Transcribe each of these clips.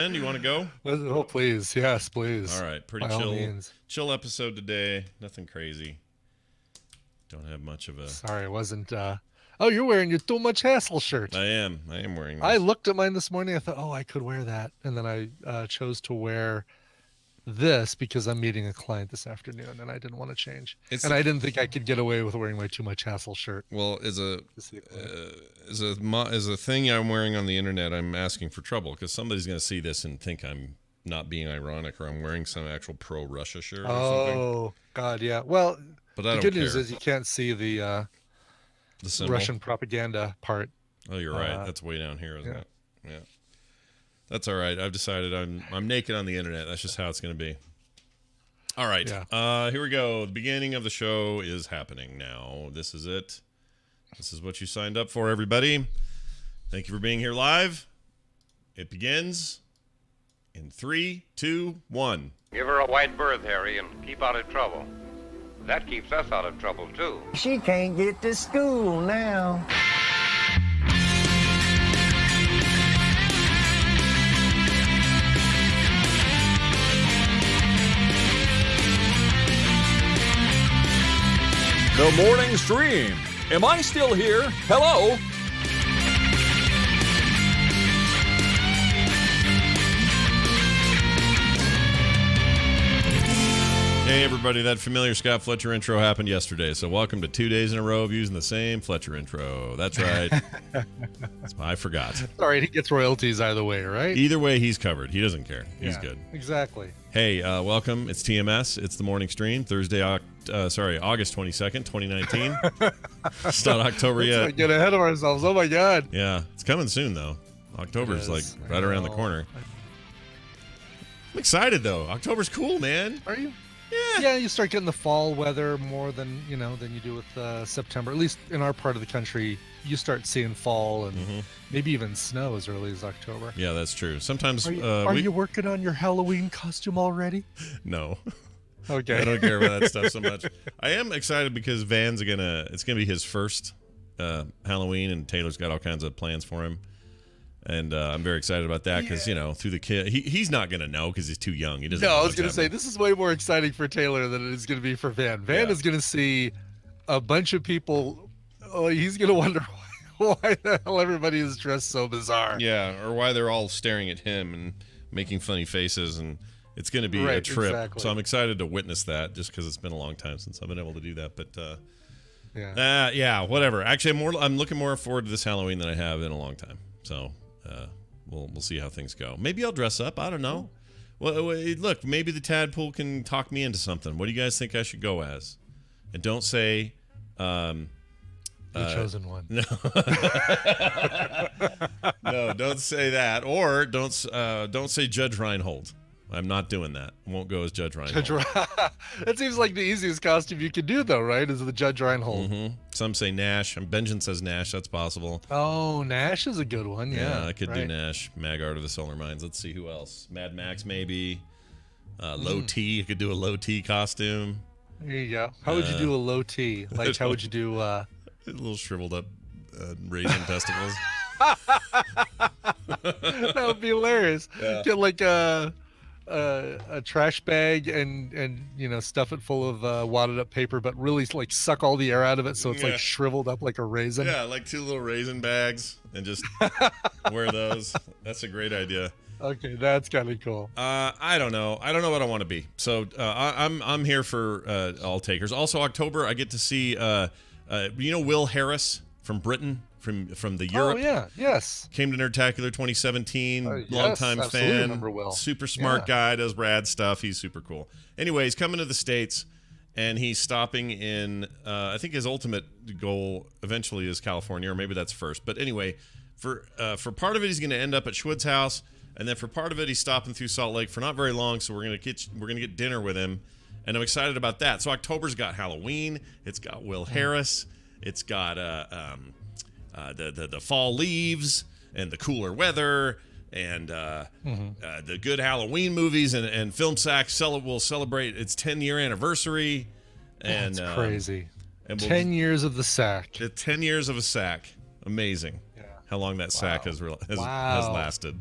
And you want to go? Oh, please. Yes, All please. right, pretty By all chill, means. chill episode today. Nothing crazy. Don't have much of a. Sorry, I wasn't. Oh, you're wearing your Too Much Hassle shirt. I am wearing I this. looked at mine this morning. I thought, oh, I could wear that. And then I chose to wear this because I'm meeting a client this afternoon and I didn't want to change. It's And the, I didn't think I could get away with wearing my Too Much Hassle shirt well, as a to see a client. as a thing I'm wearing on the internet. I'm asking for trouble because somebody's going to see this and think I'm not being ironic or I'm wearing some actual pro Russia shirt or something. Oh, God, yeah. Well, But I the don't good news care. is you can't see the The symbol. Russian propaganda part. Oh, you're right. That's way down here, isn't Yeah. it? Yeah. That's all right. I've decided I'm naked on the internet. That's just how it's going to be. All right. Yeah. Here we go. The beginning of the show is happening now. This is it. This is what you signed up for, everybody. Thank you for being here live. It begins in 3, 2, 1. Give her a wide berth, Harry, and keep out of trouble. That keeps us out of trouble, too. She can't get to school now. The morning stream. Am I still here? Hello? Hey, everybody. That familiar Scott Fletcher intro happened yesterday. So welcome to 2 days in a row of using the same Fletcher intro. That's right. I forgot. All right, he gets royalties either way, right? Either way, he's covered. He doesn't care. He's Yeah, good. Exactly. Hey, welcome. It's TMS. It's the morning stream. Thursday, August 22nd, 2019. It's not October Let's yet. not get ahead of ourselves. Oh my God. Yeah, it's coming soon though. October's It like is. right around the I know. corner. I'm excited though. October's cool, man. Are you? Yeah. Yeah, you start getting the fall weather more than than you do with September. At least in our part of the country, you start seeing fall and maybe even snow as early as October. Yeah, that's true. Sometimes Are you working on your Halloween costume already? no. Okay. I don't care about that stuff so much. I am excited because Van's it's gonna be his first Halloween, and Taylor's got all kinds of plans for him. And I'm very excited about that because, through the kid, he's not going to know because he's too young. He doesn't No, know I was what's going to say happening. this is way more exciting for Taylor than it is going to be for Van. Van Yeah. is going to see a bunch of people. Oh, he's going to wonder why the hell everybody is dressed so bizarre. Yeah, or why they're all staring at him and making funny faces, and it's going to be a Right, trip. exactly. So I'm excited to witness that just because it's been a long time since I've been able to do that. But Yeah. whatever. Actually, I'm looking more forward to this Halloween than I have in a long time. So we'll see how things go. Maybe I'll dress up. I don't know. Well, look, maybe the tadpole can talk me into something. What do you guys think I should go as? And don't say. The chosen one. No, no, don't say that, or don't say Judge Reinhold. I'm not doing that. Won't go as Judge Reinhold. That seems like the easiest costume you could do, though, right? Is the Judge Reinhold. Some say Nash. Benjamin says Nash. That's possible. Oh, Nash is a good one. Yeah, I could do right. Nash. Magart of the Solar Mines. Let's see who else. Mad Max maybe. Low T. I could do a low T costume. There you go. How would you do a low T? Like, how would you do? A little shriveled up raisin testicles. That would be hilarious. Yeah. Get like a trash bag and stuff it full of wadded up paper, but really like suck all the air out of it so it's Yeah. like shriveled up like a raisin. Yeah, like 2 little raisin bags and just wear those. That's a great idea. Okay, that's kind of cool. I don't know. I don't know what I want to be. So I'm here for all takers. Also, October I get to see Will Harris from Britain from the Europe. Oh yeah, yes. Came to Nerdtacular 2017. Yes, Longtime absolutely fan. remember Will. Super smart Yeah. guy. Does rad stuff. He's super cool. Anyway, he's coming to the States, and he's stopping in. I think his ultimate goal eventually is California, or maybe that's first. But anyway, for part of it, he's going to end up at Schwood's house. And then for part of it, he's stopping through Salt Lake for not very long, so we're gonna get dinner with him, and I'm excited about that. So October's got Halloween, it's got Will Harris, it's got the fall leaves and the cooler weather and the good Halloween movies, and Film Sack will celebrate its 10-year anniversary. And That's crazy. And 10 years of the sack. 10 years of a sack, amazing. Yeah. How long that sack has Wow. lasted.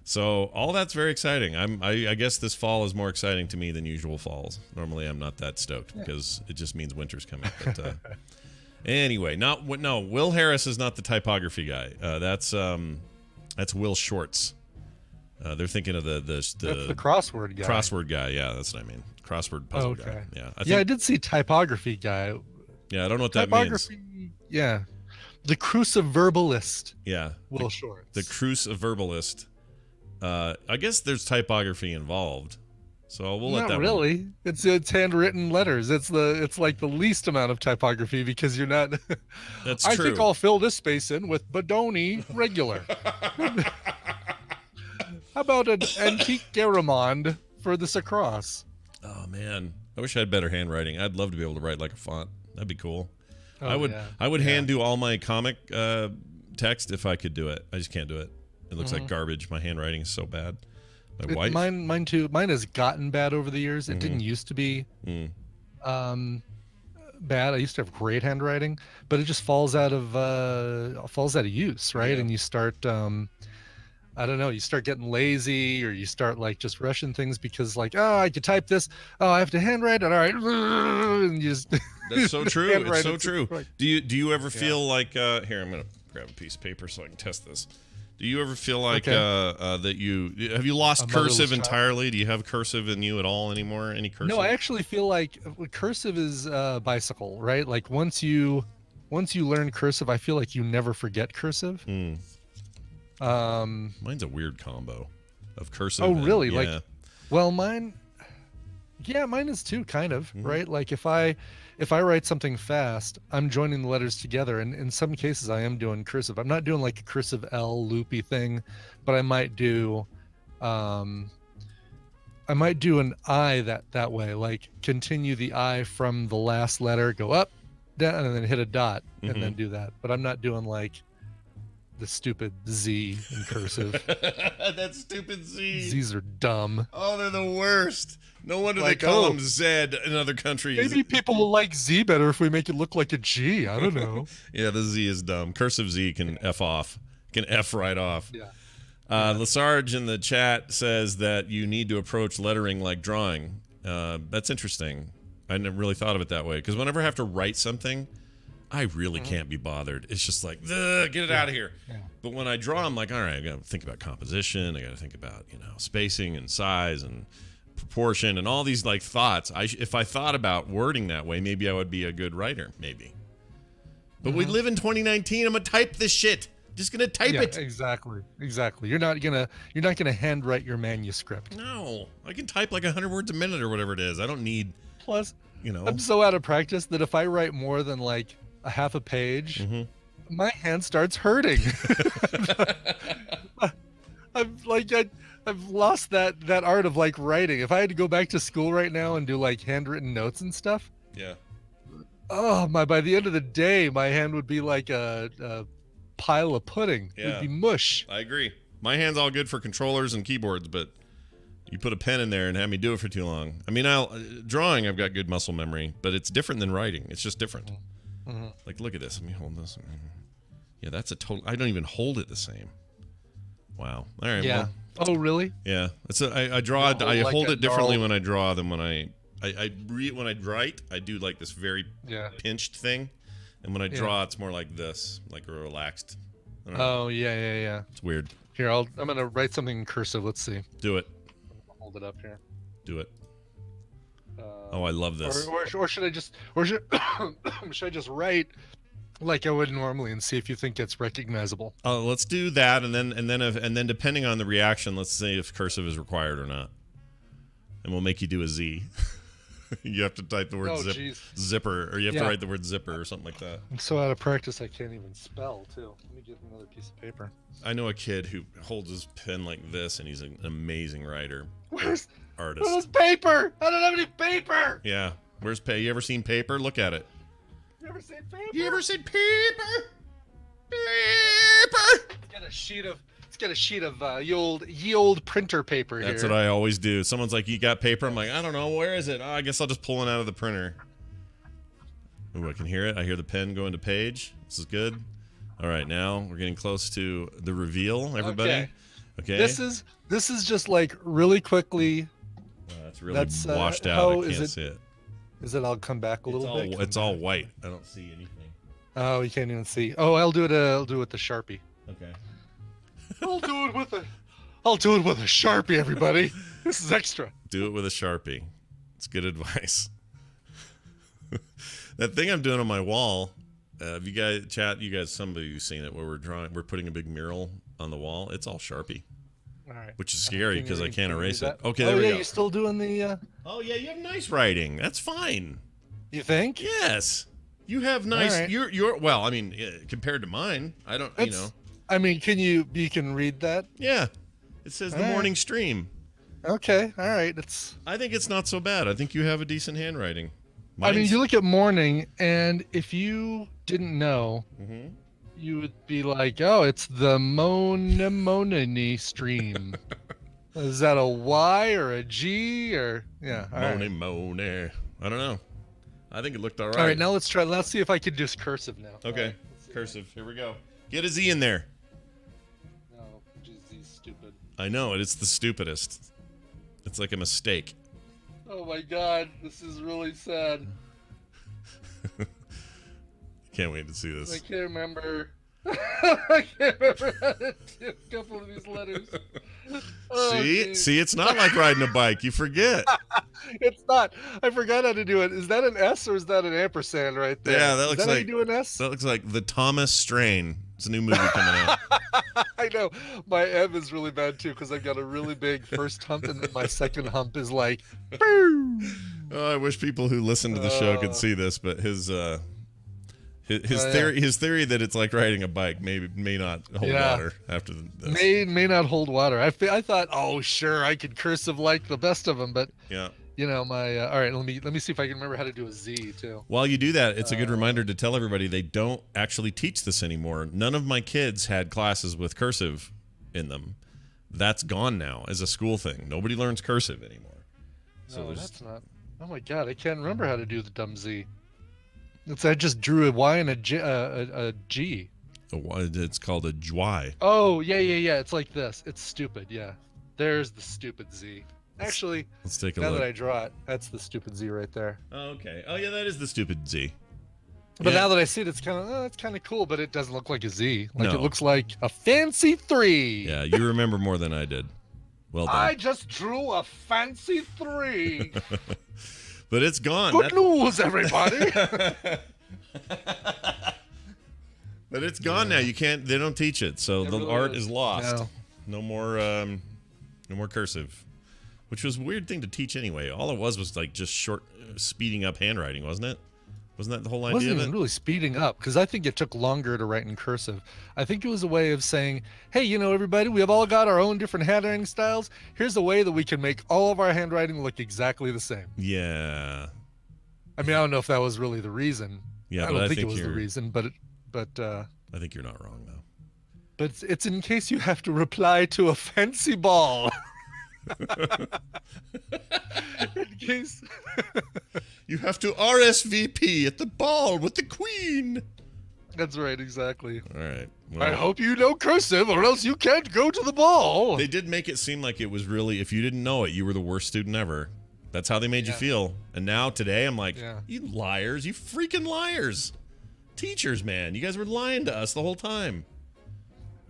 So all that's very exciting. I guess this fall is more exciting to me than usual falls. Normally I'm not that stoked because it just means winter's coming. But anyway, no. Will Harris is not the typography guy. That's Will Shorts. They're thinking of That's the crossword guy. crossword guy. Yeah, that's what I mean. Crossword puzzle guy. Yeah, I did see typography guy. Yeah, I don't know what that means. Yeah, the cruciverbalist. Yeah, Will Shorts. The cruciverbalist. I guess there's typography involved, so we'll let that. Not really. It's handwritten letters. It's like the least amount of typography because you're not. That's I true. think I'll fill this space in with Bodoni regular. How about an antique Garamond for this across? Oh man, I wish I had better handwriting. I'd love to be able to write like a font. That'd be cool. Oh, I would hand do all my comic text if I could do it. I just can't do it. It looks like garbage. My handwriting is so bad. My wife. Mine too. Mine has gotten bad over the years. It didn't used to be bad. I used to have great handwriting, but it just falls out of use, right? Yeah. And you start I don't know, you start getting lazy or you start like just rushing things because like, oh, I could type this. Oh, I have to handwrite it. All right. And you just That's so true. It's so true. Right. Do you ever feel like here? I'm gonna grab a piece of paper so I can test this. Do you ever feel like that you lost cursive entirely? Do you have cursive in you at all anymore? Any cursive? No, I actually feel like cursive is bicycle, right? Like once you learn cursive, I feel like you never forget cursive. Mine's a weird combo of cursive. Oh, really? Yeah. Like, well, mine is too, kind of, right? Like if I write something fast, I'm joining the letters together, and in some cases I am doing cursive. I'm not doing like a cursive L loopy thing, but I might do an I that way, like continue the I from the last letter, go up, down, and then hit a dot, and then do that. But I'm not doing like the stupid Z in cursive. That stupid Z. Z's are dumb. Oh, they're the worst. No wonder Like, they call them Z in other countries. Maybe people will like Z better if we make it look like a G. I don't know. Yeah, the Z is dumb. Cursive Z can F off. Can F right off. Yeah. Lesarge in the chat says that you need to approach lettering like drawing. That's interesting. I never really thought of it that way. Because whenever I have to write something, I really can't be bothered. It's just like, get it out of here. Yeah. But when I draw, I'm like, all right, I got to think about composition. I got to think about, spacing and size and proportion and all these like thoughts. If I thought about wording that way, maybe I would be a good writer, maybe. But we live in 2019. I'm gonna type this shit. Just gonna type it. Exactly. You're not gonna handwrite your manuscript. No, I can type like 100 words a minute or whatever it is. I don't need. Plus, I'm so out of practice that if I write more than like a half a page, my hand starts hurting. I've lost that art of like writing. If I had to go back to school right now and do like handwritten notes and stuff, by the end of the day, my hand would be like a pile of pudding. Yeah. It would be mush. I agree. My hand's all good for controllers and keyboards, but you put a pen in there and have me do it for too long. I mean, drawing, I've got good muscle memory, but it's different than writing. It's just different. Like, look at this. Let me hold this. Yeah, that's a total. I don't even hold it the same. Wow. All right. Yeah. Well, oh, really? Yeah. I draw. I like hold a it differently gnarled- when I draw than when I read. When I write, I do like this very pinched thing, and when I draw, it's more like this, like a relaxed. I don't know. Oh, yeah. It's weird. Here, I'm gonna write something in cursive. Let's see. Do it. Hold it up here. Do it. Oh, I love this. Or should I just should I just write like I would normally and see if you think it's recognizable? Let's do that, and then depending on the reaction, let's see if cursive is required or not, and we'll make you do a Z. You have to type the word zipper, or you have to write the word zipper or something like that. I'm so out of practice I can't even spell too. Let me get another piece of paper. I know a kid who holds his pen like this, and he's an amazing writer. Where's artist? paper? I don't have any paper. Yeah. Where's You ever seen paper? Look at it. You ever seen paper? You ever seen paper? Paper. Let's get a sheet of ye old printer paper here. That's what I always do. Someone's like, "You got paper?" I'm like, "I don't know. Where is it?" Oh, I guess I'll just pull it out of the printer. Ooh, I can hear it. I hear the pen go into page. This is good. All right, now we're getting close to the reveal, everybody. Okay. Okay. This is just like really quickly. That's really that's, washed out. how I is can't it- see it. Is it? I'll come back a little bit. It's all white. I don't see anything. Oh, you can't even see. Oh, I'll do it. I'll do it with the Sharpie. Okay. I'll do it with a Sharpie, everybody. This is extra. Do it with a Sharpie. It's good advice. That thing I'm doing on my wall, if you guys some of you seen it, where we're putting a big mural on the wall. It's all Sharpie, All right. which is scary because I can't erase it. that? Okay, Oh there we yeah, go. you still doing the? Oh yeah, you have nice writing. That's fine. You think? Yes, you have nice. All right. You're well. I mean, compared to mine, I don't. It's- I mean, you can read that? Yeah, it says the All right. morning stream. Okay. All right. I think it's not so bad. I think you have a decent handwriting. I mean, Mine's- you look at morning, and if you didn't know, Mhm. you would be like, "Oh, it's the Money stream." Is that a Y or a G or yeah? All right. Mone. I don't know. I think it looked all right. All right. Now let's try. Let's see if I can do cursive now. Okay. All right, let's see. Cursive. Here we go. Get a Z in there. No, just these stupid. I know it. It's the stupidest. It's like a mistake. Oh my God, this is really sad. Can't wait to see I this. can't remember. I can't remember how to do a couple of these letters. Oh, See, geez. see, it's not like riding a bike. You forget. It's not. I forgot how to do it. Is that an S or is that an ampersand right there? Yeah, that Is looks how like- you do an S. That looks like the Thomas Strain. It's a new movie coming out. I know. My M is really bad too because I've got a really big first hump and then my second hump is like. Boo! Oh, I wish people who listen to the show could see this, but his theory that it's like riding a bike may not hold Yeah. water after this. May not hold water. I thought, oh sure, I could cursive like the best of them, but Yeah. you know my. All right, let me see if I can remember how to do a Z too. While you do that, it's a good reminder to tell everybody they don't actually teach this anymore. None of my kids had classes with cursive in them. That's gone now as a school thing. Nobody learns cursive anymore. So No, there's that's not. Oh my God, I can't remember how to do the dumb Z. I just drew a Y and a G. it's called a jwy. Oh yeah. It's like this. It's stupid. Yeah. There's the stupid Z. Actually, Let's take a now look. that I draw it, that's the stupid Z right there. Oh, okay. Oh yeah, that is the stupid Z. But Yeah. now that I see it, it's kind of cool. But it doesn't look like a Z. Like No. it looks like a fancy 3. Yeah, you remember more than I did. Well done. I just drew a fancy 3. But it's gone. Good news, everybody. But it's gone now. You can't. They don't teach it, so It the really art is. is lost. No. No more cursive, which was a weird thing to teach anyway. All it was like just short, speeding up handwriting, wasn't it? Wasn't that the whole It idea wasn't of even it? really speeding up because I think it took longer to write in cursive. I think it was a way of saying, hey, you know, everybody, we have all got our own different handwriting styles. Here's a way that we can make all of our handwriting look exactly the same. Yeah, I mean, I don't know if that was really the reason. yeah. I but don't I think it think was the you're. reason, but I think you're not wrong though. it's in case you have to reply to a fancy ball. In case. You have to RSVP at the ball with the queen. That's right, exactly. All right. I Well, hope you know cursive, or else you can't go to the ball. they did make it seem like it was really. If you didn't know it, you were the worst student ever. That's how they made you Yeah. feel. And now today, I'm like, Yeah. you liars, you freaking liars. Teachers, man, you guys were lying to us the whole time.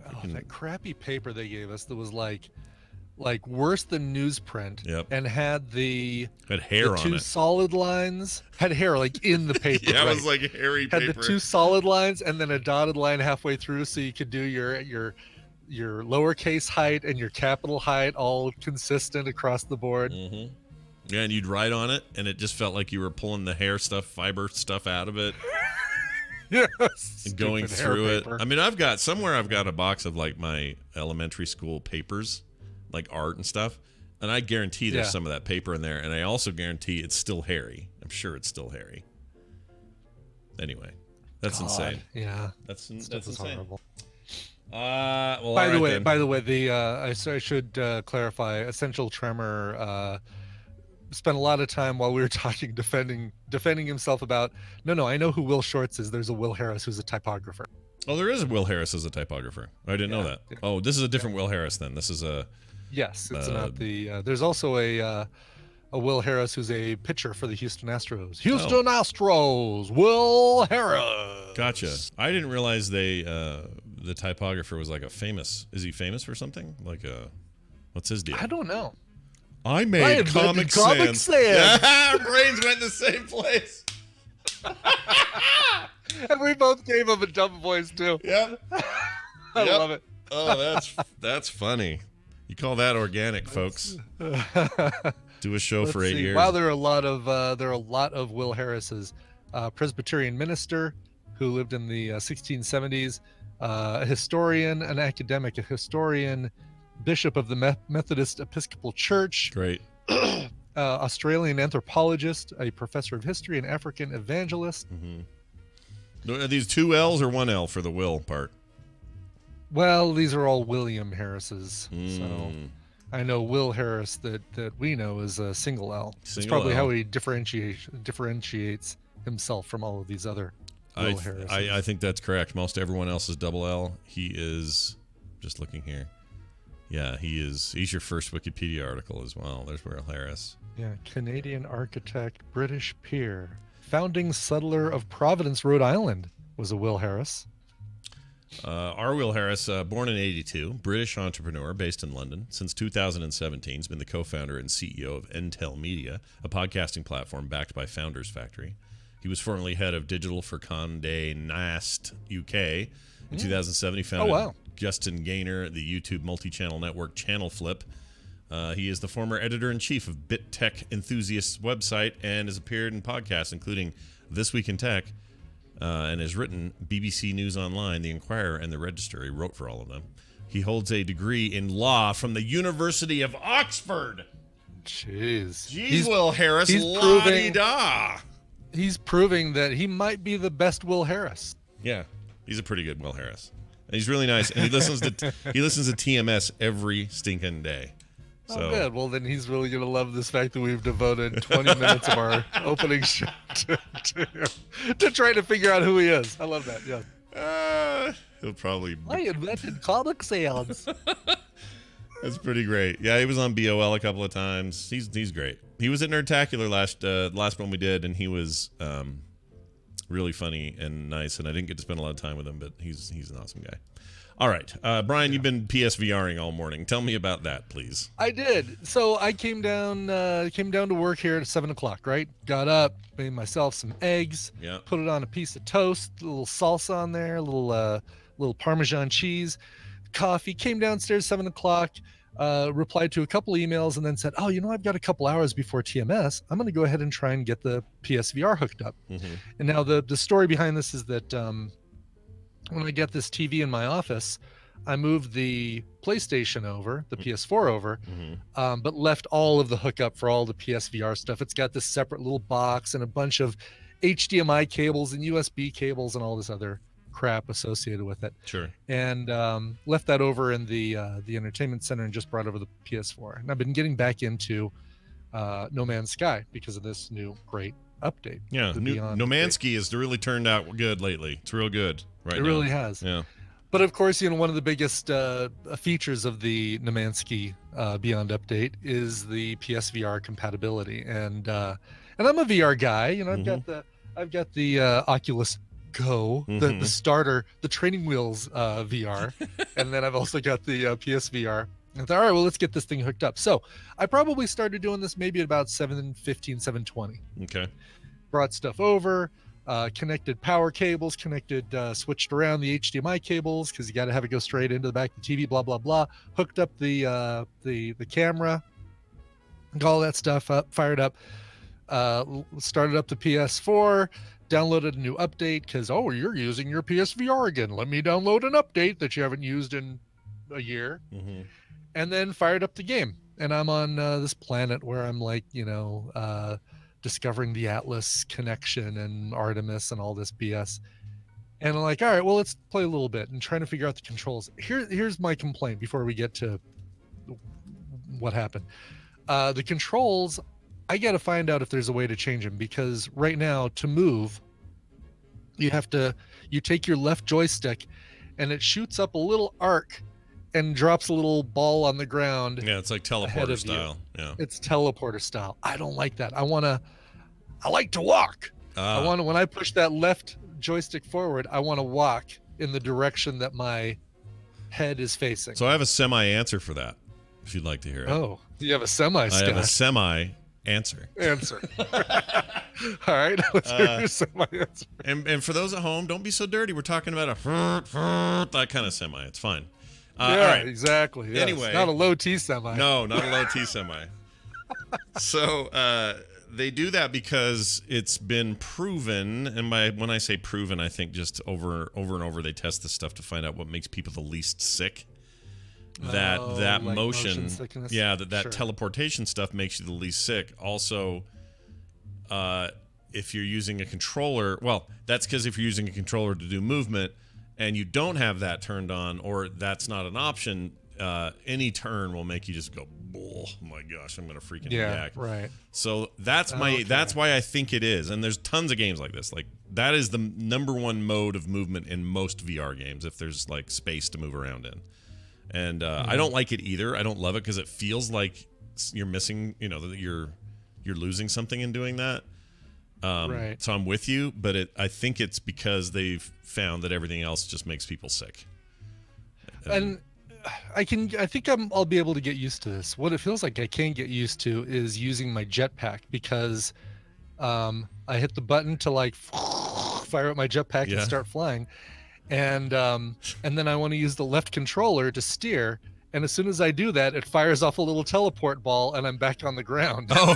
Oh, that crappy paper they gave us that was like worse than newsprint. Yep. And had the Had hair on two it. solid lines. Had hair like in the paper. Yeah, it right. was like hairy had paper. the two solid lines and then a dotted line halfway through, so you could do your lowercase height and your capital height all consistent across the board. Mm-hmm. Yeah, and you'd write on it, and it just felt like you were pulling the hair stuff, fiber stuff out of it, and going Stupid hair through it. paper. I mean, I've got a box of like my elementary school papers, like art and stuff, and I guarantee there's Yeah. some of that paper in there, and I also guarantee it's still hairy. I'm sure it's still hairy. Anyway, that's God, insane. Yeah. That's Stuff is insane. horrible. Well, By all the right way, then. I should clarify. Essential Tremor spent a lot of time while we were talking defending himself about. No, I know who Will Shortz is. There's a Will Harris who's a typographer. Oh, there is a Will Harris as a typographer. I didn't know that. Yeah. Oh, this is a different Will Harris then. This is a Yes, it's not the. There's also a Will Harris who's a pitcher for the Houston Astros. Houston Astros, Will Harris. Gotcha. I didn't realize the typographer was like a famous. Is he famous for something? Like what's his deal? I don't know. I made Comic Sans. Yeah, our brains went in the same place. And we both gave him a dumb voice too. Yep. I love it. Oh, that's funny. You call that organic, folks? Do a show for 8 years. Wow, there are a lot of Will Harrises. Presbyterian minister who lived in the 1670s, a historian, an academic, a historian, bishop of the Methodist Episcopal Church. Great. Australian anthropologist, a professor of history, an African evangelist. Mm-hmm. Are these 2 L's or 1 L for the Will part? Well, these are all William Harrises. So I know Will Harris that we know is a single L. It's probably how he differentiates himself from all of these other Will Harrises. I think that's correct. Most everyone else is double L. He is, just looking here. Yeah, he's your first Wikipedia article as well. There's Will Harris. Yeah, Canadian architect, British peer. Founding settler of Providence, Rhode Island was a Will Harris. Our Will Harris, born in 82, British entrepreneur based in London. Since 2017, he's been the co-founder and CEO of Entel Media, a podcasting platform backed by Founders Factory. He was formerly head of digital for Condé Nast UK. In 2007, he founded Justin Gaynor, the YouTube multi-channel network Channel Flip. He is the former editor-in-chief of BitTech Enthusiasts website and has appeared in podcasts, including This Week in Tech, and has written BBC News Online, The Inquirer, and The Register. He wrote for all of them. He holds a degree in law from the University of Oxford. Jeez. Jeez, Will Harris, la-di-da. He's proving that he might be the best Will Harris. Yeah, he's a pretty good Will Harris. And he's really nice, and he listens to TMS every stinking day. So. Oh, good. Well, then he's really going to love this fact that we've devoted 20 minutes of our opening show to try to figure out who he is. I love that, yeah. He'll probably... I invented Comic Sans. That's pretty great. Yeah, he was on BOL a couple of times. He's great. He was at Nerdtacular last one we did, and he was really funny and nice, and I didn't get to spend a lot of time with him, but he's an awesome guy. All right. Brian, you've been PSVRing all morning. Tell me about that, please. I did. So I came down to work here at 7 o'clock, right? Got up, made myself some eggs, put it on a piece of toast, a little salsa on there, a little Parmesan cheese, coffee, came downstairs 7 o'clock, replied to a couple emails, and then said, oh, I've got a couple hours before TMS. I'm going to go ahead and try and get the PSVR hooked up. Mm-hmm. And now the story behind this is that when I get this TV in my office, I moved the PlayStation over, the PS4 over, but left all of the hookup for all the PSVR stuff. It's got this separate little box and a bunch of HDMI cables and USB cables and all this other crap associated with it. Sure. And left that over in the entertainment center and just brought over the PS4. And I've been getting back into No Man's Sky because of this new great update. Yeah, No Man's Sky has really turned out good lately. It's real good right now. It really has. Yeah. But of course, one of the biggest features of the No Man's Sky Beyond update is the PSVR compatibility. And I'm a VR guy. I've got the Oculus Go, the starter, the training wheels VR, and then I've also got the PSVR. I thought, all right, well, let's get this thing hooked up. So I probably started doing this maybe at about 7:15, 7:20. Okay. Brought stuff over, connected power cables, switched around the HDMI cables because you got to have it go straight into the back of the TV, blah, blah, blah. Hooked up the camera, got all that stuff up, fired up, started up the PS4, downloaded a new update because, you're using your PSVR again. Let me download an update that you haven't used in a year. Mm-hmm. And then fired up the game. And I'm on this planet where I'm like, discovering the Atlas connection and Artemis and all this BS. And I'm like, all right, well, let's play a little bit and trying to figure out the controls. Here's my complaint before we get to what happened. The controls, I got to find out if there's a way to change them because right now to move, you take your left joystick and it shoots up a little arc and drops a little ball on the ground. Yeah, it's like ahead teleporter of you. style. Yeah. It's teleporter style. I don't like that. I like to walk. I want to, when I push that left joystick forward, I want to walk in the direction that my head is facing. So I have a semi answer for that, if you'd like to hear it. Oh, you have a semi I have a stack semi answer. answer. All right, let's hear your semi answer. And for those at home, don't be so dirty. We're talking about that kind of semi. It's fine. Yeah, all right. exactly. Yes. Anyway. Not a low T semi. No, not a low T semi. So they do that because it's been proven, and when I say proven, I think just over and over they test this stuff to find out what makes people the least sick. That like motion sickness? yeah, that Sure. teleportation stuff makes you the least sick. Also, if you're using a controller, well, that's because if you're using a controller to do movement and you don't have that turned on, or that's not an option, any turn will make you just go, oh my gosh, I'm gonna freaking yak. Right. So that's why I think it is. And there's tons of games like this. Like that is the number one mode of movement in most VR games, if there's like space to move around in. And I don't like it either. I don't love it because it feels like you're missing, that you're losing something in doing that. Right. So I'm with you, but I think it's because they've found that everything else just makes people sick. And I think I'll be able to get used to this. What it feels like I can't get used to is using my jetpack, because I hit the button to like fire up my jetpack and start flying. And then I want to use the left controller to steer. And as soon as I do that, it fires off a little teleport ball and I'm back on the ground. Oh,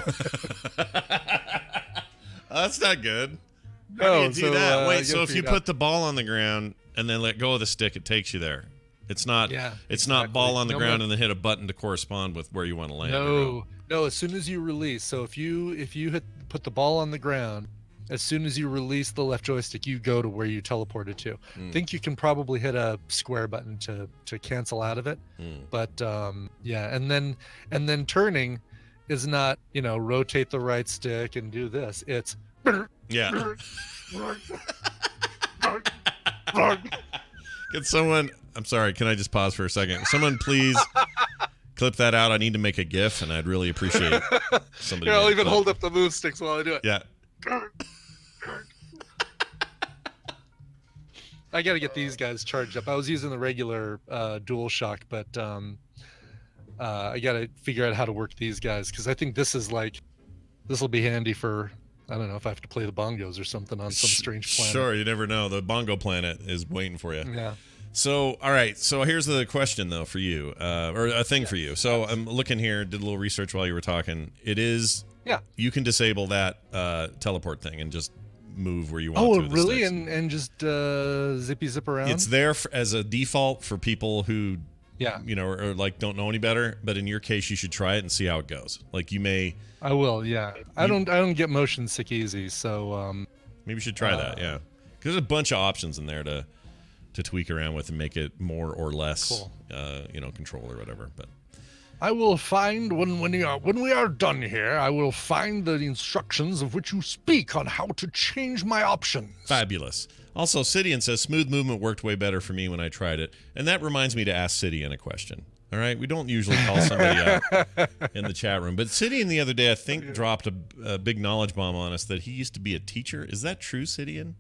that's not good. How do you do that? Wait, so if you put the ball on the ground and then let go of the stick, it takes you there. It's not. Yeah, it's not ball on the ground but, and then hit a button to correspond with where you want to land. No. As soon as you release, so if you put the ball on the ground, as soon as you release the left joystick, you go to where you teleported to. I think you can probably hit a square button to cancel out of it. But yeah, and then turning is not, rotate the right stick and do this. It's yeah. Can someone? I'm sorry. Can I just pause for a second? Someone please clip that out. I need to make a GIF, and I'd really appreciate somebody. I'll even hold up the move sticks while I do it. Yeah. I got to get these guys charged up. I was using the regular DualShock, but I got to figure out how to work these guys, because I think this will be handy for, I don't know, if I have to play the bongos or something on some strange planet. Sure, you never know. The bongo planet is waiting for you. Yeah. So, all right. So here's the question, though, for you, or a thing for you. So I'm looking here, did a little research while you were talking. It is, you can disable that teleport thing and just move where you want to. Oh, really? And just zip around? It's there as a default for people who, or like don't know any better. But in your case, you should try it and see how it goes. Like you may. I will. Yeah. I don't get motion sick easy, so maybe you should try that. Yeah, because there's a bunch of options in there to tweak around with and make it more or less, control or whatever. But I will find when we are done here, I will find the instructions of which you speak on how to change my options. Fabulous. Also, Sidian says smooth movement worked way better for me when I tried it, and that reminds me to ask Sidian a question. All right, we don't usually call somebody out in the chat room, but Sidian the other day I think dropped a big knowledge bomb on us that he used to be a teacher. Is that true, Sidian?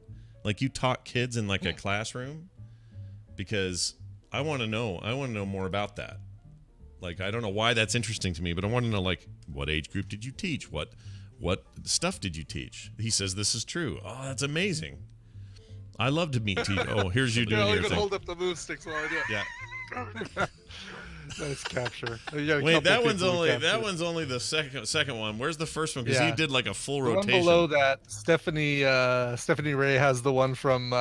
Like you taught kids in like a classroom? Because I want to know more about that. Like, I don't know why that's interesting to me, but I want to know, like, what age group did you teach? What stuff did you teach? He says this is true. Oh, that's amazing. I love to meet teachers. Oh, here's you doing your I'll thing. even hold up the move sticks while I do it. Yeah. Nice capture. Wait, that one's only the second one. Where's the first one? Because you did like a full the rotation. one below that, Stephanie Ray has the one from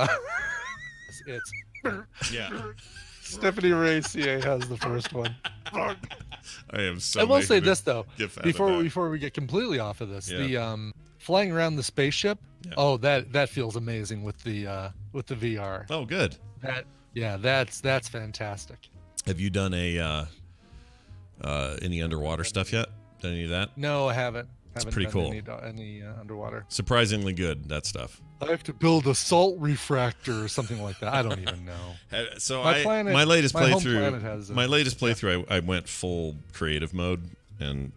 it's Yeah. Stephanie Ray CA has the first one. I am so. I will say this though, GIF out of before we get completely off of this, Yeah. the flying around the spaceship. Yeah. Oh, that feels amazing with the VR. Oh, good. That's fantastic. Have you done any underwater stuff yet? Done any of that? No, I haven't. Haven't pretty done cool. Any underwater. Surprisingly good, that stuff. I have to build a salt refractor or something like that. I don't even know. So My planet- my latest my home planet playthrough, has a- my latest playthrough, I went full creative mode, and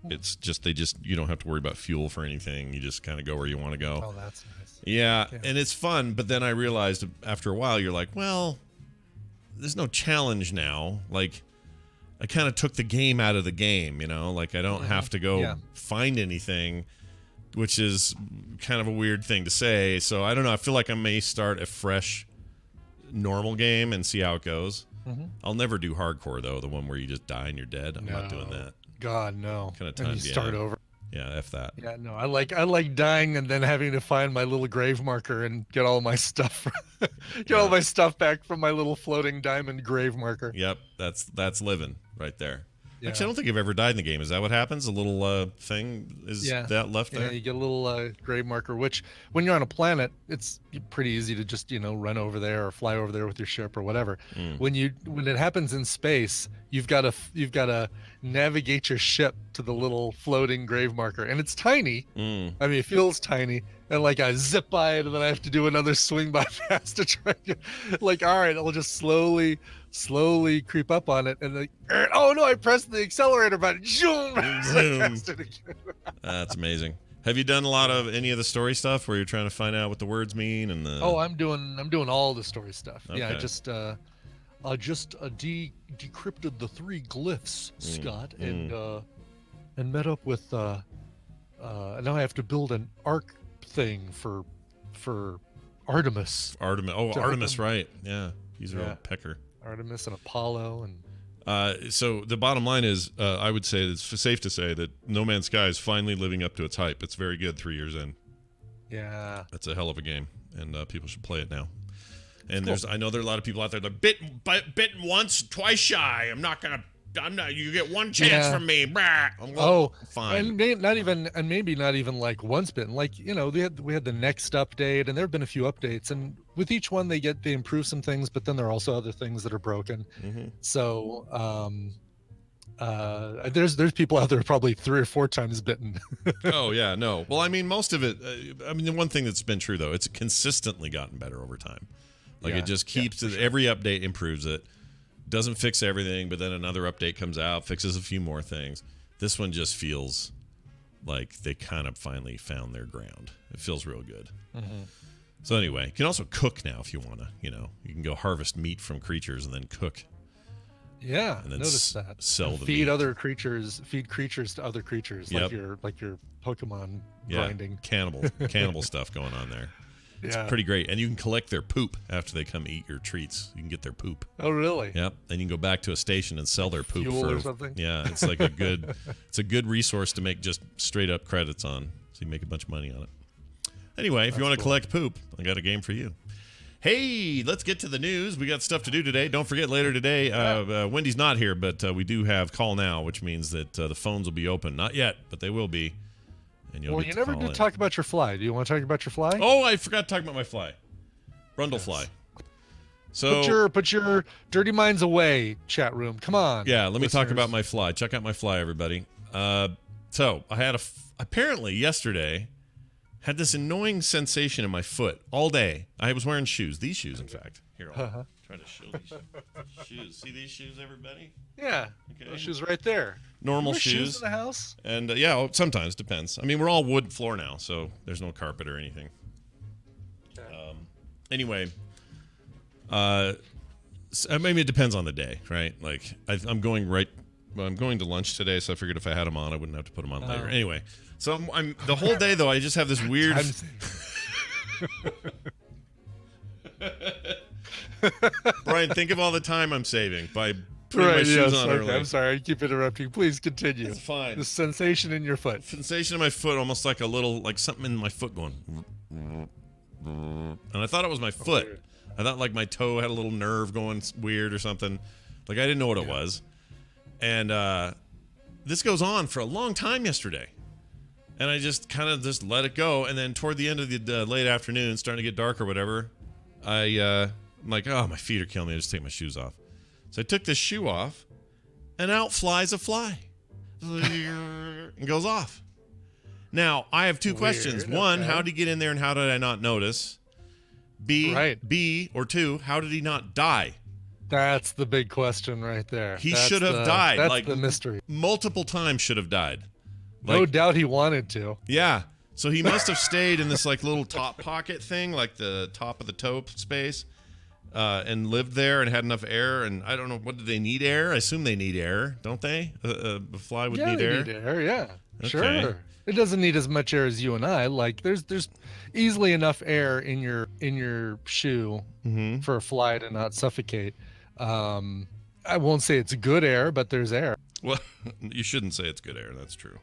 it's just you don't have to worry about fuel for anything. You just kind of go where you want to go. Oh, that's nice. Yeah, and it's fun, but then I realized after a while, you're like, well, there's no challenge now. Like, I kind of took the game out of the game, you know? Like, I don't have to go find anything, which is kind of a weird thing to say. So, I don't know. I feel like I may start a fresh, normal game and see how it goes. I'll never do hardcore, though, the one where you just die and you're dead. I'm not doing that. God, no. Kind of And time, you start yeah. over. Yeah, F that. Yeah, no. I like dying and then having to find my little grave marker and get all my stuff all my stuff back from my little floating diamond grave marker. Yep, that's living right there. Yeah. Actually, I don't think I've ever died in the game. Is that what happens? A little thing is that left Yeah, there? you get a little grave marker, which when you're on a planet, it's pretty easy to just, run over there or fly over there with your ship or whatever. When it happens in space, you've got to navigate your ship to the little floating grave marker, and it's tiny. I mean, it feels tiny, and like I zip by it, and then I have to do another swing by pass to try to like, all right, I'll just slowly creep up on it, and like, oh no, I pressed the accelerator button. Zoom. Zoom. That's amazing. Have you done a lot of any of the story stuff where you're trying to find out what the words mean and the? Oh, I'm doing all the story stuff. Yeah, I Okay. just decrypted the 3 glyphs, Scott, and met up with now I have to build an arc thing for Artemis. Artemis. Oh, to Artemis, open- right? Yeah, he's a real Yeah. pecker. Artemis and Apollo and So the bottom line is, I would say it's safe to say that No Man's Sky is finally living up to its hype. It's very good 3 years in. yeah. That's a hell of a game, and people should play it now. And I know there are a lot of people out there that bitten once, twice shy. I'm not. You get one chance from me. Bah. Fine. And maybe not even like once bitten. Like, we had the next update, and there have been a few updates, and with each one they improve some things, but then there are also other things that are broken. So there's people out there probably 3 or 4 times bitten. Oh yeah, no. Well, I mean, most of it. The one thing that's been true though, it's consistently gotten better over time. Like it just keeps every update improves it. Doesn't fix everything, but then another update comes out, fixes a few more things. This one just feels like they kind of finally found their ground. It feels real good. So anyway, you can also cook now if you want to. You can go harvest meat from creatures and then cook. Yeah, And then notice that. sell And the feed meat. feed creatures to other creatures, Yep. like your Pokemon Yeah, grinding. cannibal stuff going on there. It's Yeah. pretty great. And you can collect their poop after they come eat your treats. You can get their poop. Oh, really? Yep. Then you can go back to a station and sell their poop fuel for or something? Yeah, it's like it's a good resource to make just straight up credits on. So you make a bunch of money on it. Anyway, if you want to collect poop, I got a game for you. Hey, let's get to the news. We got stuff to do today. Don't forget later today, Wendy's not here, but we do have Call Now, which means that the phones will be open. Not yet, but they will be. And you'll Well, get you to never call did in. talk about your fly. Do you want to talk about your fly? Oh, I forgot to talk about my fly. Brundlefly. So Put your dirty minds away, chat room. Come on. yeah, let me talk listeners. about my fly. Check out my fly, everybody. So I had apparently yesterday had this annoying sensation in my foot all day. I was wearing shoes. These shoes, in fact. Here, I'll try to show these shoes. See these shoes, everybody? Yeah. Okay. Those shoes right there. Normal Wear shoes shoes. in the house. And sometimes depends. I mean, we're all wood floor now, so there's no carpet or anything. Anyway, maybe it depends on the day, right? Like I'm going to lunch today, so I figured if I had them on, I wouldn't have to put them on later. Anyway, so I'm the whole day though. I just have this weird. Brian, think of all the time I'm saving by putting my shoes on early. I'm sorry. I keep interrupting. Please continue. It's fine. The sensation in your foot. Sensation in my foot, almost like something in my foot going. And I thought it was my foot. I thought like my toe had a little nerve going weird or something. Like I didn't know what it was. And this goes on for a long time yesterday. And I just kind of just let it go. And then toward the end of the late afternoon, starting to get dark or whatever, I'm like, oh, my feet are killing me. I just take my shoes off. So I took this shoe off, and out flies a fly. And goes off. Now, I have two questions. Weird, One, okay. how did he get in there and how did I not notice? B, or two, how did he not die? That's the big question right there. He That's should have the- died. That's like the mystery. multiple times should have died. No Like, doubt he wanted to. yeah. So he must have stayed in this like little top pocket thing, like the top of the toe space, and lived there and had enough air. And I don't know, what do they need air? I assume they need air, don't they? A fly would Yeah, need they air. need air. Yeah, Okay. sure. It doesn't need as much air as you and I. Like there's easily enough air in your shoe Mm-hmm. for a fly to not suffocate. I won't say it's good air, but there's air. Well, you shouldn't say it's good air. That's true.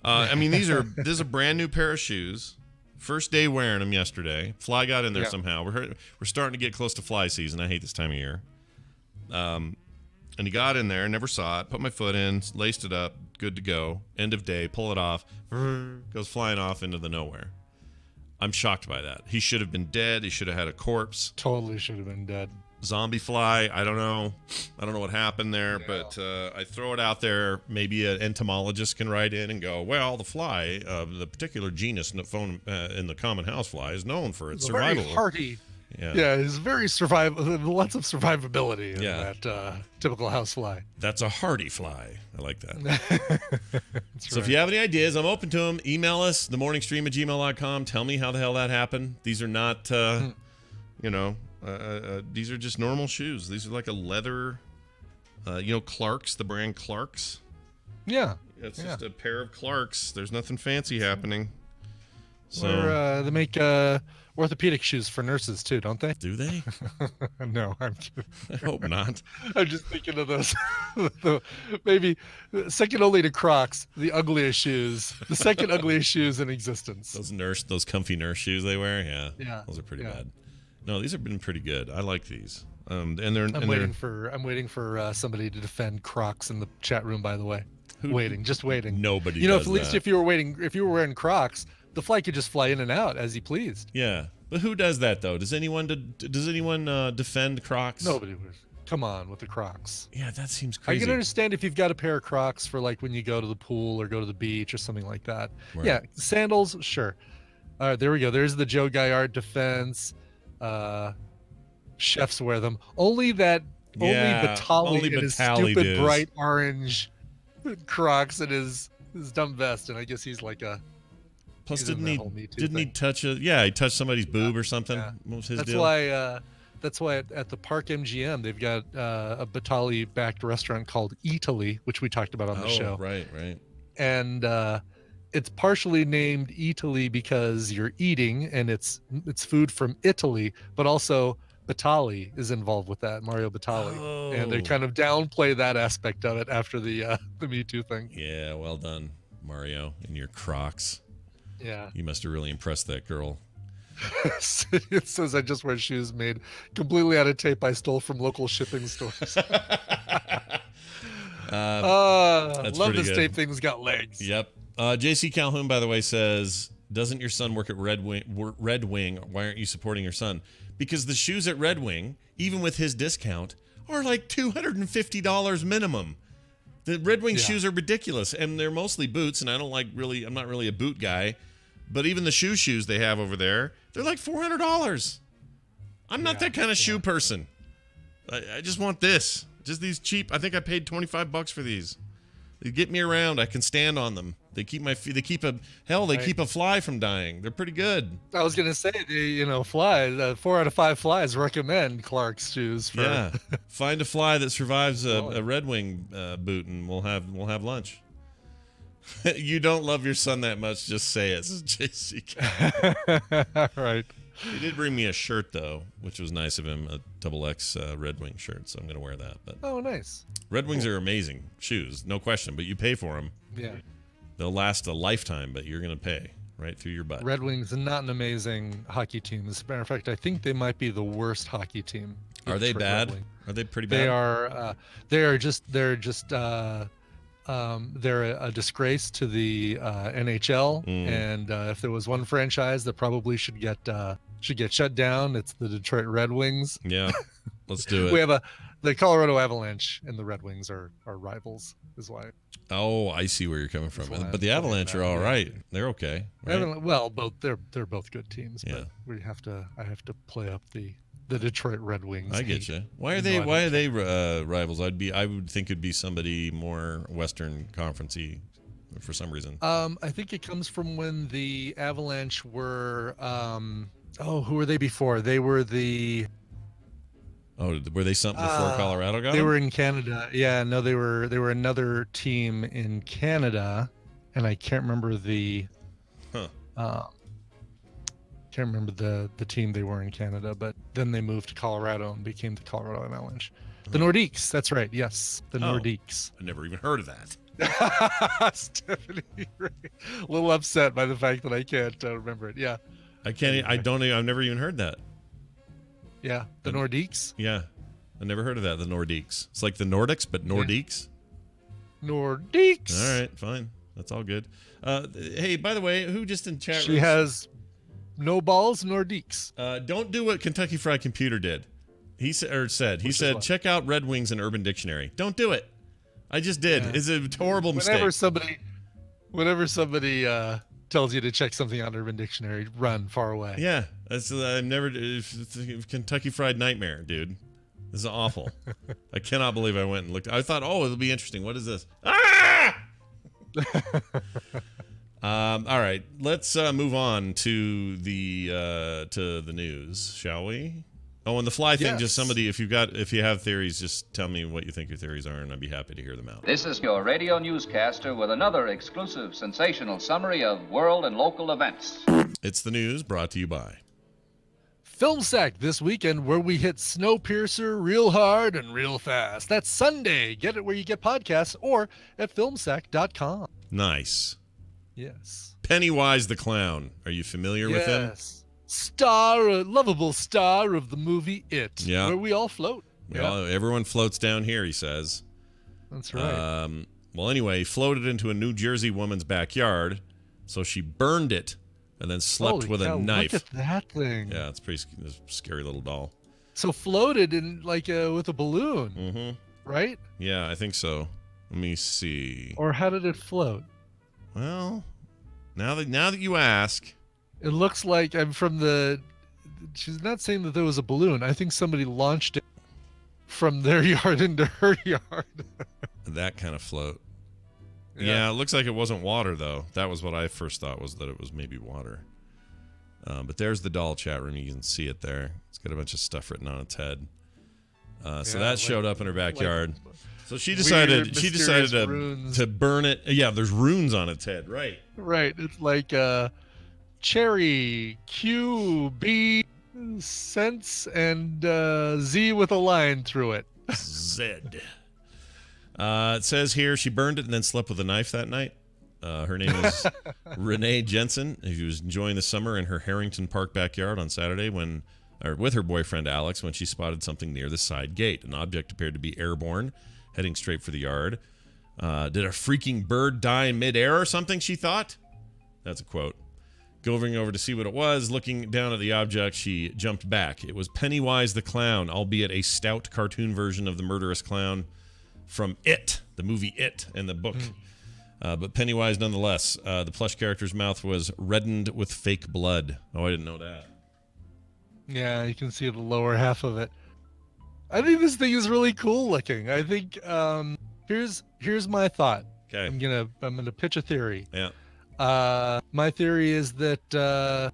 I mean, this is a brand new pair of shoes. First day wearing them yesterday. Fly got in there Yeah. somehow. We're starting to get close to fly season. I hate this time of year. And he got in there, never saw it. Put my foot in, laced it up, good to go. End of day, pull it off, goes flying off into the nowhere. I'm shocked by that. He should have been dead. He should have had a corpse. Totally should have been dead. Zombie fly. I don't know what happened there, but I throw it out there. Maybe an entomologist can write in and go, well, the fly, the particular genus in the common housefly is known for its It's a very survival. hardy. Yeah. Yeah, it's very lots of survivability in Yeah. that typical housefly. That's a hardy fly. I like that. That's So if you have any ideas, I'm open to them. Email us, themorningstream@gmail.com. Tell me how the hell that happened. These are not, these are just normal shoes. These are like a leather, Clarks, the brand Clarks. Yeah. It's just a pair of Clarks. There's nothing fancy happening. So, Or, they make orthopedic shoes for nurses too, don't they? do they? No, I'm kidding. I hope not. I'm just thinking of those. Maybe second only to Crocs, the ugliest shoes, the second ugliest shoes in existence. Those comfy nurse shoes they wear. Yeah. Yeah, Those are pretty yeah. bad. No, these have been pretty good. I like these. And they're I'm waiting for somebody to defend Crocs in the chat room. By the way, just waiting. Nobody. You know, does at least that. if you were wearing Crocs, the fly could just fly in and out as he pleased. Yeah, but who does that though? Does anyone defend Crocs? Nobody would. Come on with the Crocs. Yeah, that seems I crazy. can understand if you've got a pair of Crocs for like when you go to the pool or go to the beach or something like that. Right. Yeah, sandals, sure. All right, there we go. There's the Joe Guyard defense. Chefs wear them. Only Yeah, Batali only in his Batali stupid does. bright orange Crocs and his dumb vest, and I guess he's like a. Plus, he's in didn't that he whole Me Too didn't he thing. touch he touched somebody's boob or something? Yeah. What was his That's deal? why. That's why at the Park MGM they've got a Batali-backed restaurant called Eataly, which we talked about on the show. Right. And it's partially named Eataly because you're eating and it's food from Italy, but also Batali is involved with that, Mario Batali, and they Oh. kind of downplay that aspect of it after the Me Too thing. Yeah, well done, Mario, in your Crocs. Yeah. You must have really impressed that girl. It says I just wear shoes made completely out of tape I stole from local shipping stores. That's Love pretty this good. tape thing's got legs. Yep. JC Calhoun, by the way, says, doesn't your son work at Red Wing? Why aren't you supporting your son? Because the shoes at Red Wing, even with his discount, are like $250 minimum. The Red Wing Yeah. shoes are ridiculous, and they're mostly boots, and I'm not really a boot guy. But even the shoes they have over there, they're like $400. I'm not that kind of shoe person. I just want this. Just these cheap. I think I paid $25 for these. They get me around. I can stand on them. They keep my feet. They keep a fly from dying. They're pretty good. I was gonna say, flies. 4 out of 5 flies recommend Clark's shoes. For, Yeah. Find a fly that survives a Red Wing boot, and we'll have lunch. You don't love your son that much. Just say it. This is JC. Right. He did bring me a shirt though, which was nice of him. A XX Red Wing shirt. So I'm gonna wear that. But Oh, nice. Red Wings are amazing shoes, no question. But you pay for them. Yeah. They'll last a lifetime, but you're gonna pay right through your butt. Red Wings are not an amazing hockey team. As a matter of fact, I think they might be the worst hockey team. Are they Detroit Red bad? Wing. Are they pretty bad? They are. They're a disgrace to the NHL. And if there was one franchise that probably should get shut down, it's the Detroit Red Wings. Yeah. Let's do it. We have the Colorado Avalanche and the Red Wings are rivals, is why. Oh, I see where you're coming from. That's why But the I'm Avalanche are putting all that, right. yeah. They're okay. Right? Well, they're both good teams, Yeah. but I have to play up the Detroit Red Wings. I get hate. you. Why are No, they? I Why don't are they rivals? I would think it'd be somebody more Western Conference-y for some reason. I think it comes from when the Avalanche were who were they before? They were the Oh, were they something before Colorado got they them? were in Canada. Yeah, no, they were another team in Canada, and I can't remember the Huh. can't remember the team they were in Canada, but then they moved to Colorado and became the Colorado Avalanche. The Nordiques, that's right. Yes, the Oh. Nordiques. I never even heard of that. Stephanie, right. A little upset by the fact that I can't remember it. Yeah, I can't. I don't. I've never even heard that. yeah, the Nordiques. Yeah, I never heard of that. The Nordiques. It's like the Nordics, but Nordiques. Nordiques. All right, fine. That's all good. Hey, by the way, who just in chat? She room- has no balls, Nordiques. Don't do what Kentucky Fried Computer did. He said. He Which is said, what? check out Red Wings in Urban Dictionary. Don't do it. I just did. Yeah. It's a horrible mistake. Whenever somebody tells you to check something on Urban Dictionary, run far away. Yeah, that's never Kentucky Fried Nightmare, dude. This is awful. I cannot believe I went and looked. I thought, oh, it'll be interesting. What is this? Ah! All right, let's move on to the news, shall we? Oh, and the fly thing. Yes. Just somebody, if you have theories, just tell me what you think your theories are, and I'd be happy to hear them out. This is your radio newscaster with another exclusive sensational summary of world and local events. It's the news brought to you by. Film Sack this weekend, where we hit Snowpiercer real hard and real fast. That's Sunday. Get it where you get podcasts or at filmsack.com. Nice. Yes. Pennywise the Clown. Are you familiar with him? Yes. Lovable star of the movie It. Yeah. Where we all float. Well, everyone floats down here, he says. That's right. Well, anyway, he floated into a New Jersey woman's backyard, so she burned it and then slept Holy with cow, a knife. Look at that thing. Yeah, it's it's a scary little doll. So floated in with a balloon, Mm-hmm. right? Yeah, I think so. Let me see. Or how did it float? Well, now that you ask, It looks like I'm from the. She's not saying that there was a balloon. I think somebody launched it from their yard into her yard. that kind of float. Yeah, it looks like it wasn't water though. That was what I first thought, was that it was maybe water. But there's the doll chat room. You can see it there. It's got a bunch of stuff written on its head. So that showed up in her backyard. So she decided mysterious runes. to burn it. Yeah, there's runes on its head, right? Right. It's like cherry, Q, B, sense, and Z with a line through it. Zed. It says here she burned it and then slept with a knife that night. Her name is Renee Jensen. She was enjoying the summer in her Harrington Park backyard on Saturday with her boyfriend Alex when she spotted something near the side gate. An object appeared to be airborne, heading straight for the yard. Did a freaking bird die in midair or something, she thought? That's a quote. Going over to see what it was, looking down at the object, she jumped back. It was Pennywise the Clown, albeit a stout cartoon version of the murderous clown from It, the movie It, and the book. But Pennywise nonetheless. The plush character's mouth was reddened with fake blood. Oh, I didn't know that. Yeah, you can see the lower half of it. I think this thing is really cool looking. I think here's my thought. Okay. I'm gonna pitch a theory. Yeah. My theory is that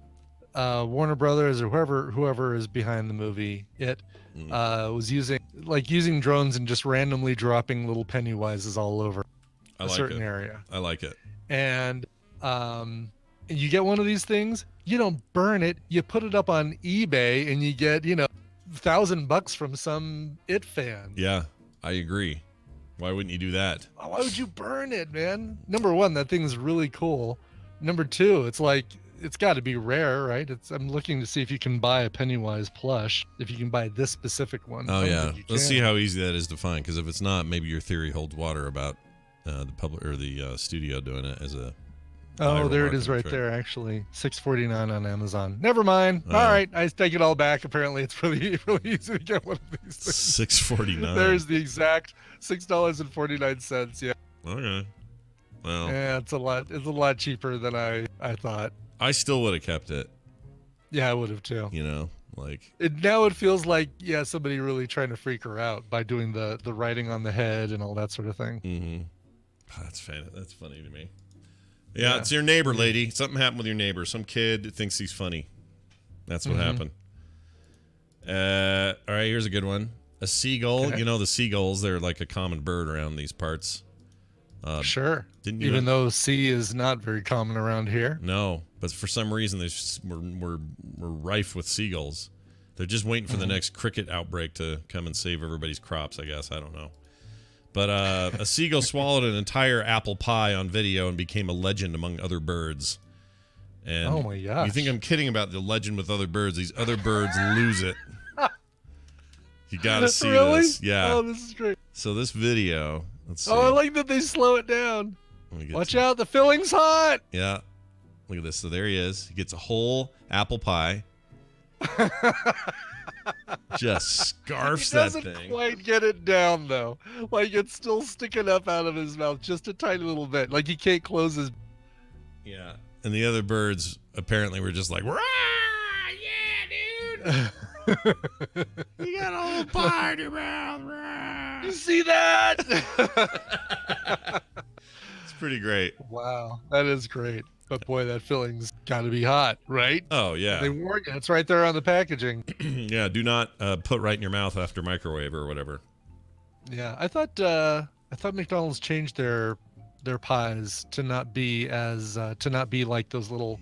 Warner Brothers or whoever is behind the movie It was using drones and just randomly dropping little Pennywises all over a certain area. I like it. And you get one of these things, you don't burn it, you put it up on eBay and you get $1,000 from some It fan. Yeah, I agree. Why wouldn't you do that? Why would you burn it, man? Number one, that thing's really cool. Number two, it's got to be rare, right? I'm looking to see if you can buy a Pennywise plush, if you can buy this specific one. Oh I don't yeah, think you let's can. see how easy that is to find. Because if it's not, maybe your theory holds water about the public or the studio doing it as a Oh, there it is marketing right trick. there, actually. $6.49 on Amazon. Never mind. Oh. All right, I take it all back. Apparently, it's really, really easy to get one of these things. $6.49. There's the exact $6.49. Yeah, Okay. Well, yeah, it's a lot. It's a lot cheaper than I thought. I still would have kept it. Yeah, I would have too. You know, like Now it feels like somebody really trying to freak her out by doing the writing on the head and all that sort of thing. mm-hmm. That's funny to me. Yeah, Yeah. it's your neighbor, lady. Something happened with your neighbor. Some kid thinks he's funny. That's what happened. All right, here's a good one. A seagull. Okay. You know, the seagulls, they're like a common bird around these parts. Sure. Didn't you Even know- though C is not very common around here. No, but for some reason, we're rife with seagulls. They're just waiting for the next cricket outbreak to come and save everybody's crops, I guess. I don't know. But a seagull swallowed an entire apple pie on video and became a legend among other birds. And Oh my gosh. You think I'm kidding about the legend with other birds? These other birds lose it. You got to see Really? this. Yeah. Oh, this is great. So this video, let's see. Oh, I like that they slow it down. Let me get Watch to- out, the filling's hot. Yeah. Look at this. So there he is. He gets a whole apple pie. Just scarfs He that doesn't thing. quite get it down though. Like it's still sticking up out of his mouth just a tiny little bit. Like he can't close his. Yeah. And the other birds apparently were just like, "Rah! Yeah, dude. You got a whole pie in your mouth. Rah." You see that? It's pretty great. Wow, that is great. But boy, that filling's got to be hot, right? Oh, yeah. They warn you. It's right there on the packaging. Yeah, do not put right in your mouth after microwave or whatever. Yeah, I thought McDonald's changed their pies to not be like those little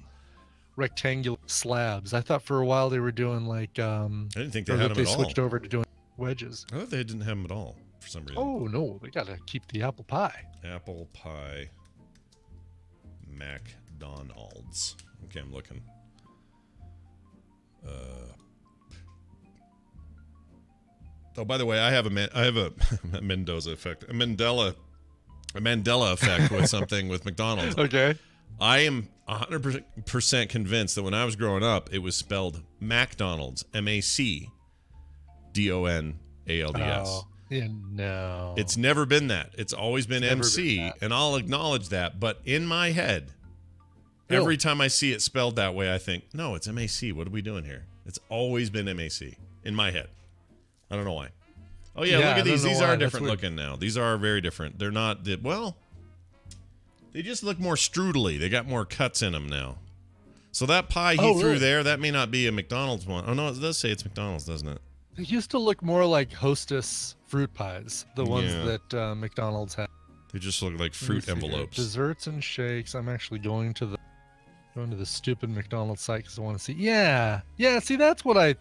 rectangular slabs. I thought for a while they were doing like I didn't think they or had that them they at all. switched over to doing wedges. I thought they didn't have them at all for some reason. Oh no, they gotta keep the apple pie. Apple pie McDonald's. Okay, I'm looking. Oh, by the way, I have a Mendoza effect, a Mandela effect with something with McDonald's. Okay. I am 100% convinced that when I was growing up, it was spelled McDonald's, MacDonalds. Oh, yeah, no. It's never been that. It's always been never MC, been that. and I'll acknowledge that. But in my head, Really? every time I see it spelled that way, I think, no, it's MAC. What are we doing here? It's always been MAC in my head. I don't know why. Oh, yeah, Yeah, look I at don't these. know These why. are That's different weird. looking now. These are very different. They're not, they just look more strudely. They got more cuts in them now. So that pie he Oh, threw really? there, that may not be a McDonald's one. Oh, no, it does say it's McDonald's, doesn't it? They used to look more like Hostess fruit pies, the ones Yeah. that McDonald's had. They just look like Let me fruit see here. envelopes. Desserts and shakes. I'm actually going to the stupid McDonald's site because I want to see. Yeah, yeah. See, that's what I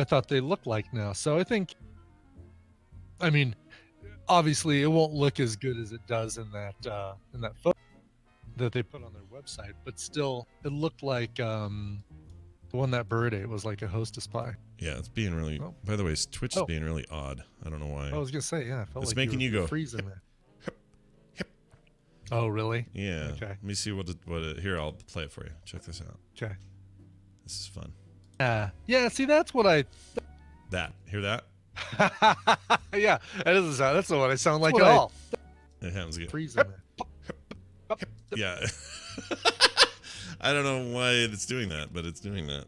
thought they looked like now. So I think, I mean, obviously it won't look as good as it does in that photo that they put on their website, but still, it looked like the one that bird ate was like a Hostess pie. Yeah, it's being really. Oh. By the way, Twitch is Oh. being really odd. I don't know why. I was gonna say, yeah, I felt It's like making you were go, freezing there. hip. Oh, really? Yeah. Okay. Let me see here, I'll play it for you. Check this out. Okay. This is fun. Yeah. See, that's what I. That. Hear that? Yeah, that doesn't sound. That's not what I sound like what at I- all. It happens again. Freezing there. Yeah. I don't know why it's doing that, but it's doing that.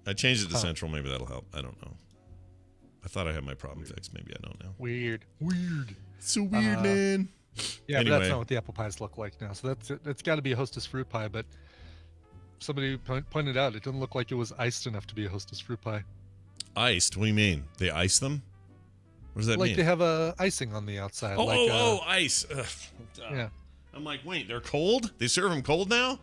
I changed it to Huh. Central. Maybe that'll help. I don't know. I thought I had my problem fixed. Maybe I don't know. Weird. It's so weird, man. Yeah, but Anyway. that's not what the apple pies look like now. So that's got to be a Hostess fruit pie. But somebody pointed out it didn't look like it was iced enough to be a Hostess fruit pie. Iced? What do you mean? They ice them? What does that Like mean? they have a icing on the outside. Ice. Ugh. Yeah. I'm like, wait, they're cold? They serve them cold now?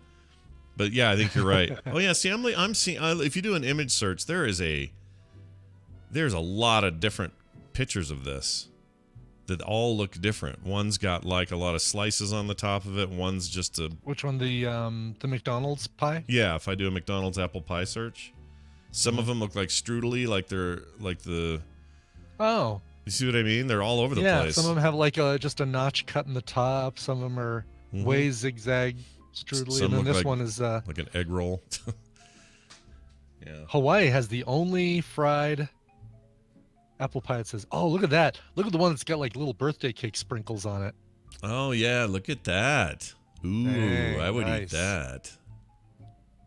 But yeah, I think you're right. Oh yeah, see, I'm seeing. If you do an image search, there's a lot of different pictures of this that all look different. One's got like a lot of slices on the top of it. One's just a Which one? The McDonald's pie? yeah. If I do a McDonald's apple pie search, some of them look like strudely, like they're like the. Oh, You see what I mean? They're all over the yeah. place. Some of them have like just a notch cut in the top. Some of them are Mhm. way zigzag strudely. Some And then look this like- one is Like an egg roll. Yeah. Hawaii has the only fried apple pie. It says, oh, look at that. Look at the one that's got like little birthday cake sprinkles on it. Oh yeah, look at that. Ooh, Dang, I would eat nice. that.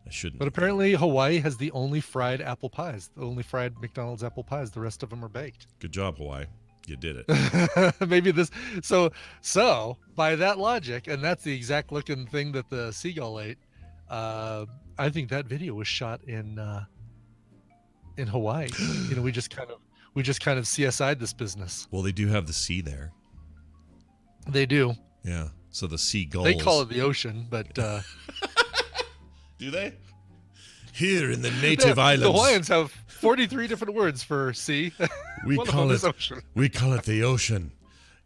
I shouldn't. But apparently Hawaii has the only fried apple pies, the only fried McDonald's apple pies. The rest of them are baked. Good job, Hawaii. You did it. Maybe this. So by that logic, and that's the exact looking thing that the seagull ate. I think that video was shot in Hawaii. You know, we just kind of CSI'd this business. Well, they do have the sea there. They do. Yeah. So the seagulls. They call it the ocean, but Do they? Here in the native the islands. Hawaiians have 43 different words for sea. We One of call them it is ocean. We call it the ocean.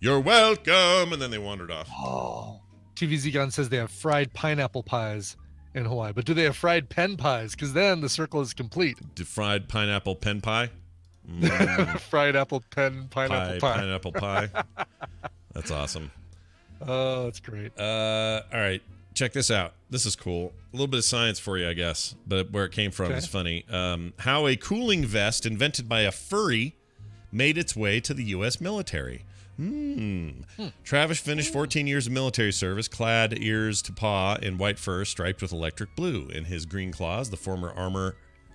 You're welcome. And then they wandered off. Oh. TVZ Gun says they have fried pineapple pies in Hawaii, but do they have fried pen pies? Because then the circle is complete. Fried pineapple pen pie. Fried apple pen pineapple pie. Pineapple pie. That's awesome. Oh, that's great. All right. Check this out. This is cool. A little bit of science for you, I guess, but where it came from Okay. is funny. How a cooling vest invented by a furry made its way to the U.S. military. Travis finished 14 years of military service, clad ears to paw in white fur striped with electric blue. In his green claws, the former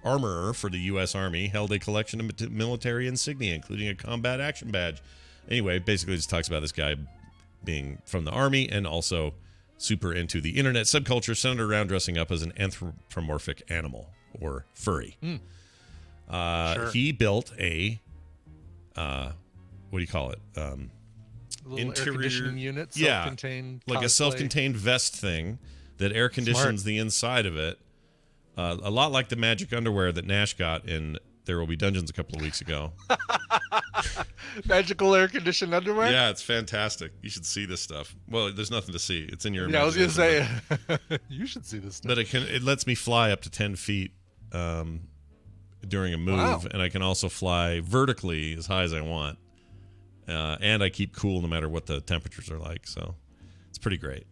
armorer for the U.S. Army held a collection of military insignia, including a combat action badge. Anyway, basically just talks about this guy being from the Army and also super into the internet subculture centered around dressing up as an anthropomorphic animal or furry. Sure. He built a what do you call it? Little interior- air conditioning unit, yeah, self-contained, like a cosplay. self-contained vest thing that air conditions the inside of it. A lot like the magic underwear that Nash got in There Will Be Dungeons a couple of weeks ago. magical air conditioned underwear. Yeah, it's fantastic. You should see this stuff. Well, there's nothing to see. It's in your Yeah, I was gonna imagination, say you should see this stuff. but it lets me fly up to 10 feet during a move, Wow. and I can also fly vertically as high as I want. And I keep cool no matter what the temperatures are like, so it's pretty great.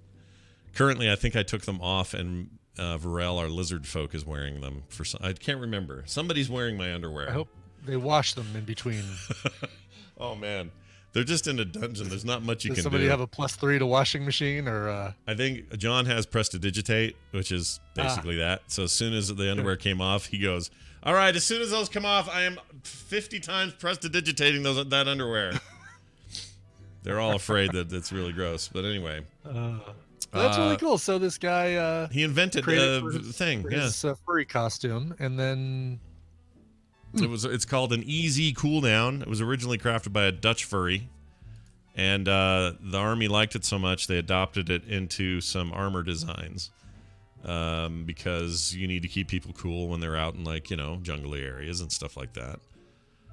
Currently, I think I took them off, and Varel, our lizard folk, is wearing them. I can't remember. Somebody's wearing my underwear. I hope they wash them in between. Oh, man. They're just in a dungeon. There's not much you Does can somebody do. have a +3 to washing machine or? I think John has Prestidigitate, which is basically that. So as soon as the underwear came off, he goes, all right, as soon as those come off, I am 50 times Prestidigitating that underwear. They're all afraid that it's really gross. But anyway. That's really cool. So this guy He invented created a for his- thing. for Yeah. his furry costume, and then It's called an Easy Cool Down. It was originally crafted by a Dutch furry. And the Army liked it so much, they adopted it into some armor designs. Because you need to keep people cool when they're out in, like, jungly areas and stuff like that.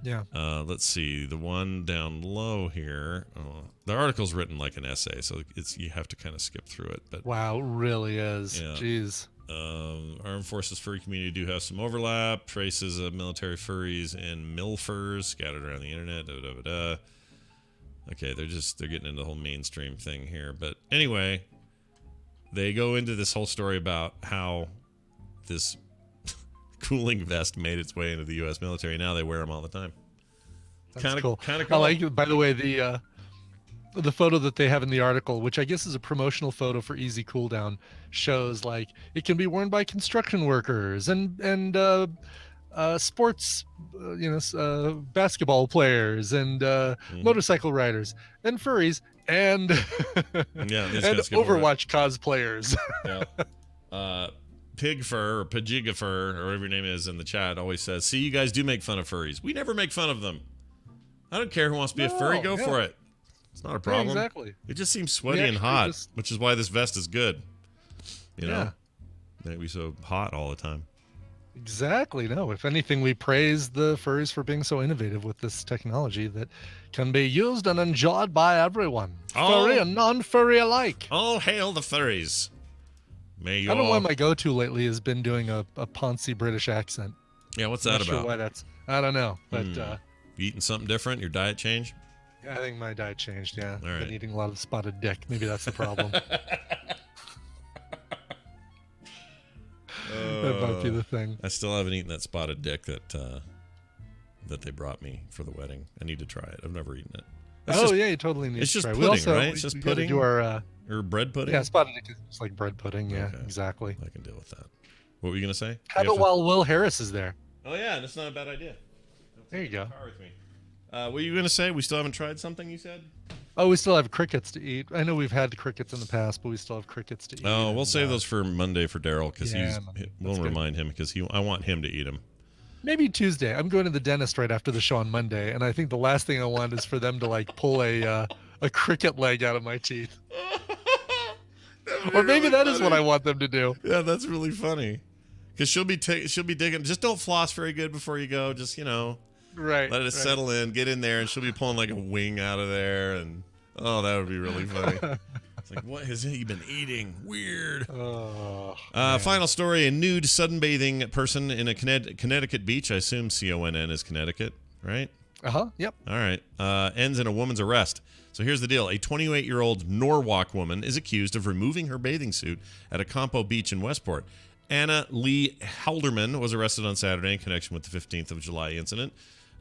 yeah. Let's see, the one down low here. Oh, the article's written like an essay, so you have to kind of skip through it. But Wow, it really is. Yeah. Jeez. Armed Forces furry community do have some overlap. Traces of military furries and milfers scattered around the internet. Da, da, da, da. Okay, they're getting into the whole mainstream thing here. But anyway, they go into this whole story about how this cooling vest made its way into the U.S. military. Now they wear them all the time. That's cool. Kind of I cool. like it. By the way, the photo that they have in the article, which I guess is a promotional photo for Easy Cool Down, shows like it can be worn by construction workers and sports, basketball players and motorcycle riders and furries and Yeah, these and guys can wear it. Overwatch cosplayers. Yeah. Pig Fur or Pajiga Fur or whatever your name is in the chat always says, see, you guys do make fun of furries. We never make fun of them. I don't care who wants to be a furry. Go yeah. for it. It's not a problem. exactly. It just seems sweaty We and actually hot, just- which is why this vest is good. You know? Yeah. They be so hot all the time. Exactly. No, if anything, we praise the furries for being so innovative with this technology that can be used and enjoyed by everyone, Oh. furry and non-furry alike. All hail the furries. May you I don't know all... why my go-to lately has been doing a Ponzi British accent. Yeah, what's Not that sure about? why that's. I don't know, but You eating something different? Your diet change? I think my diet changed. Yeah, All right. been eating a lot of spotted dick. Maybe that's the problem. That might be the thing. I still haven't eaten that spotted dick that they brought me for the wedding. I need to try it. I've never eaten it. Yeah, you totally need it's to just try. pudding, right? It's just we gotta pudding? do our Or bread pudding? yeah, spotted dick is just like bread pudding. Yeah, Okay. exactly. I can deal with that. What were you gonna say? Have it while Will Harris is there. Oh yeah, that's not a bad idea. There you go. Car with me. What were you gonna say? We still haven't tried something you said? Oh, we still have crickets to eat. I know we've had crickets in the past, but we still have crickets to eat. Oh, we'll and, save those for Monday for Daryl because yeah, we'll that's good. remind him because I want him to eat them. Maybe Tuesday. I'm going to the dentist right after the show on Monday, and I think the last thing I want is for them to like pull a cricket leg out of my teeth. Or maybe that is what I want them to do. Yeah, that's really funny. Because she'll be digging. Just don't floss very good before you go. Just Right. let it settle in. Get in there, and she'll be pulling like a wing out of there, and that would be really funny. It's like, what has he been eating? Weird. Oh, Final story: a nude sunbathing person in a Connecticut beach. I assume CONN is Connecticut, right? Yep. All right. Ends in a woman's arrest. So here's the deal. A 28-year-old Norwalk woman is accused of removing her bathing suit at a Campo beach in Westport. Anna Lee Halderman was arrested on Saturday in connection with the 15th of July incident.